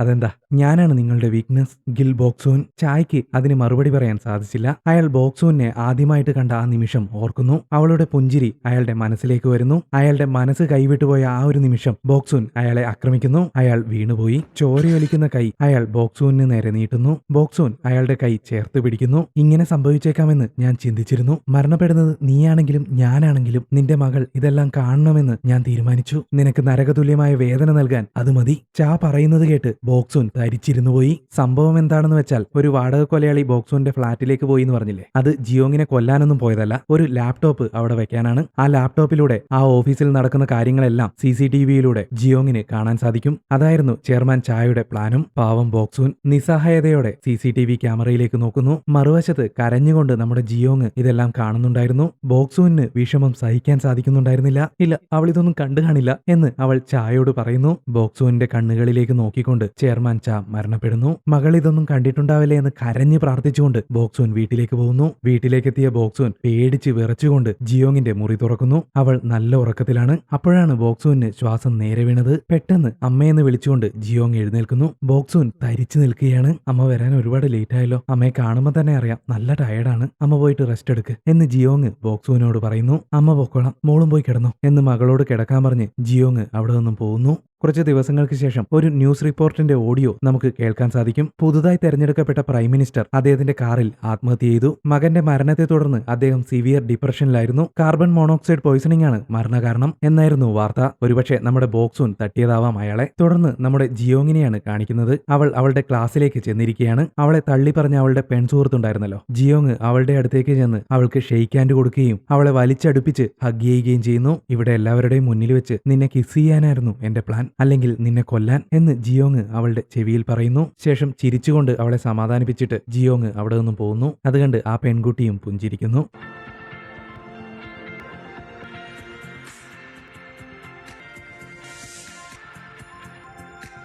അതെന്താ, ഞാനാണ് നിങ്ങളുടെ വീക്ക്നെസ്? ഗിൽ ബോക്സൂൻ. ചായ്ക്ക് അതിന് മറുപടി പറയാൻ സാധിച്ചില്ല. അയാൾ ബോക്സൂനെ ആദ്യമായിട്ട് കണ്ട ആ നിമിഷം ഓർക്കുന്നു. അവളുടെ പുഞ്ചിരി അയാളുടെ മനസ്സിലേക്ക് വരുന്നു. അയാളുടെ മനസ്സ് കൈവിട്ടുപോയ ആ ഒരു നിമിഷം ബോക്സൂൻ അയാളെ ആക്രമിക്കുന്നു. അയാൾ വീണുപോയി. ചോരയൊലിക്കുന്ന കൈ അയാൾ ബോക്സൂന് നേരെ നീട്ടുന്നു. ബോക്സൂൻ അയാളുടെ കൈ ചേർത്ത് പിടിക്കുന്നു. ഇങ്ങനെ സംഭവിച്ചേക്കാമെന്ന് ഞാൻ ചിന്തിച്ചിരുന്നു. മരണപ്പെടുന്നത് നീയാണെങ്കിലും ഞാനാണെങ്കിലും നിന്റെ മകൾ ഇതെല്ലാം കാണണമെന്ന് ഞാൻ തീരുമാനിച്ചു. നിനക്ക് നരകതുല്യമായ വേദന നൽകാൻ അത് മതി. ചാ പറയുന്നത് കേട്ട് ബോക്സൂൻ തരിച്ചിരുന്നു പോയി. സംഭവം എന്താണെന്ന് വെച്ചാൽ, ഒരു വാടക കൊലയാളി ബോക്സൂന്റെ ഫ്ളാറ്റിലേക്ക് പോയി എന്ന് പറഞ്ഞില്ലേ, അത് ജിയോങ്ങിനെ കൊല്ലാനൊന്നും പോയതല്ല. ഒരു ലാപ്ടോപ്പ് അവിടെ വെക്കാനാണ്. ആ ലാപ്ടോപ്പിലൂടെ ആ ഓഫീസിൽ നടക്കുന്ന കാര്യങ്ങളെല്ലാം CCTVയിലൂടെ ജിയോങ്ങിന് കാണാൻ സാധിക്കും. അതായിരുന്നു ചെയർമാൻ ചായയുടെ പ്ലാനും. പാവം ബോക്സൂൻ നിസ്സഹായതയോടെ CCTV ക്യാമറയിലേക്ക് നോക്കുന്നു. മറുവശത്ത് കരഞ്ഞുകൊണ്ട് നമ്മുടെ ജിയോങ് ഇതെല്ലാം കാണുന്നുണ്ടായിരുന്നു. ബോക്സൂന് വിഷമം സഹിക്കാൻ സാധിക്കുന്നുണ്ടായിരുന്നില്ല. ഇല്ല, അവൾ ഇതൊന്നും കണ്ടു കാണില്ല എന്ന് അവൾ ചായയോട് പറയുന്നു. ബോക്സൂന്റെ കണ്ണുകളിലേക്ക് നോക്കിക്കൊണ്ട് ചെയർമാൻ ചാ മരണപ്പെടുന്നു. മകൾ ഇതൊന്നും കണ്ടിട്ടുണ്ടാവില്ലേ എന്ന് കരഞ്ഞ് പ്രാർത്ഥിച്ചുകൊണ്ട് ബോക്സൂൻ വീട്ടിലേക്ക് പോകുന്നു. വീട്ടിലേക്കെത്തിയ ബോക്സൂൻ പേടിച്ച് വിറച്ചുകൊണ്ട് ജിയോങ്ങിന്റെ മുറി തുറക്കുന്നു. അവൾ നല്ല ഉറക്കത്തിലാണ്. അപ്പോഴാണ് ബോക്സൂന് ശ്വാസം നേരെ വീണത്. പെട്ടെന്ന് അമ്മയെന്ന് വിളിച്ചുകൊണ്ട് ജിയോങ് എഴുന്നേൽക്കുന്നു. ബോക്സൂൻ തരിച്ചു നിൽക്കുകയാണ്. അമ്മ വരാൻ ഒരുപാട് ലേറ്റ് ആയല്ലോ. അമ്മയെ കാണുമ്പോൾ തന്നെ അറിയാം നല്ല ടയർഡാണ്. അമ്മ പോയിട്ട് റെസ്റ്റ് എടുക്ക് എന്ന് ജിയോങ് ബോക്സൂനോട് പറയുന്നു. അമ്മ പൊക്കോളാം, മോളും പോയി കിടന്നു എന്ന് മകളോട് കിടക്കാൻ പറഞ്ഞ് ജിയോങ് അവിടെ നിന്നും പോകുന്നു. കുറച്ച് ദിവസങ്ങൾക്ക് ശേഷം ഒരു ന്യൂസ് റിപ്പോർട്ടിന്റെ ഓഡിയോ നമുക്ക് കേൾക്കാൻ സാധിക്കും. പുതുതായി തെരഞ്ഞെടുക്കപ്പെട്ട പ്രൈം മിനിസ്റ്റർ അദ്ദേഹത്തിന്റെ കാറിൽ ആത്മഹത്യ ചെയ്തു. മകന്റെ മരണത്തെ തുടർന്ന് അദ്ദേഹം സിവിയർ ഡിപ്രഷനിലായിരുന്നു. കാർബൺ മോണോക്സൈഡ് പോയിസണിംഗ് ആണ് മരണകാരണം എന്നായിരുന്നു വാർത്ത. ഒരുപക്ഷെ നമ്മുടെ ബോക്സൂൻ തട്ടിയതാവാം അയാളെ. തുടർന്ന് നമ്മുടെ ജിയോങ്ങിനെയാണ് കാണിക്കുന്നത്. അവൾ അവളുടെ ക്ലാസ്സിലേക്ക് ചെന്നിരിക്കുകയാണ്. അവളെ തള്ളി പറഞ്ഞ അവളുടെ പെൺസുഹൃത്തുണ്ടായിരുന്നല്ലോ, ജിയോങ് അവളുടെ അടുത്തേക്ക് ചെന്ന് അവൾക്ക് ഷെയ്ക്ക് ഹാൻഡ് കൊടുക്കുകയും അവളെ വലിച്ചടുപ്പിച്ച് ഹഗ് ചെയ്യുകയും ചെയ്യുന്നു. ഇവിടെ എല്ലാവരുടെയും മുന്നിൽ വെച്ച് നിന്നെ കിസ് ചെയ്യാനായിരുന്നു എന്റെ പ്ലാൻ, അല്ലെങ്കിൽ നിന്നെ കൊല്ലാൻ എന്ന് ജിയോങ് അവളുടെ ചെവിയിൽ പറയുന്നു. ശേഷം ചിരിച്ചുകൊണ്ട് അവളെ സമാധാനിപ്പിച്ചിട്ട് ജിയോങ് അവിടെ നിന്നും പോകുന്നു. അത് കണ്ട് ആ പെൺകുട്ടിയും പുഞ്ചിരിക്കുന്നു.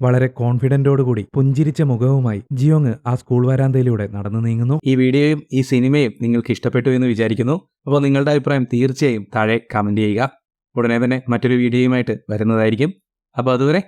വളരെ കോൺഫിഡന്റോടുകൂടി പുഞ്ചിരിച്ച മുഖവുമായി ജിയോങ് ആ സ്കൂൾ വരാന്തയിലൂടെ നടന്നു നീങ്ങുന്നു. ഈ വീഡിയോയും ഈ സിനിമയും നിങ്ങൾക്ക് ഇഷ്ടപ്പെട്ടു എന്ന് വിചാരിക്കുന്നു. അപ്പോൾ നിങ്ങളുടെ അഭിപ്രായം തീർച്ചയായും താഴെ കമൻറ്റ് ചെയ്യുക. ഉടനെ തന്നെ മറ്റൊരു വീഡിയോയുമായിട്ട് വരുന്നതായിരിക്കും. അപ്പോൾ അതുവരെ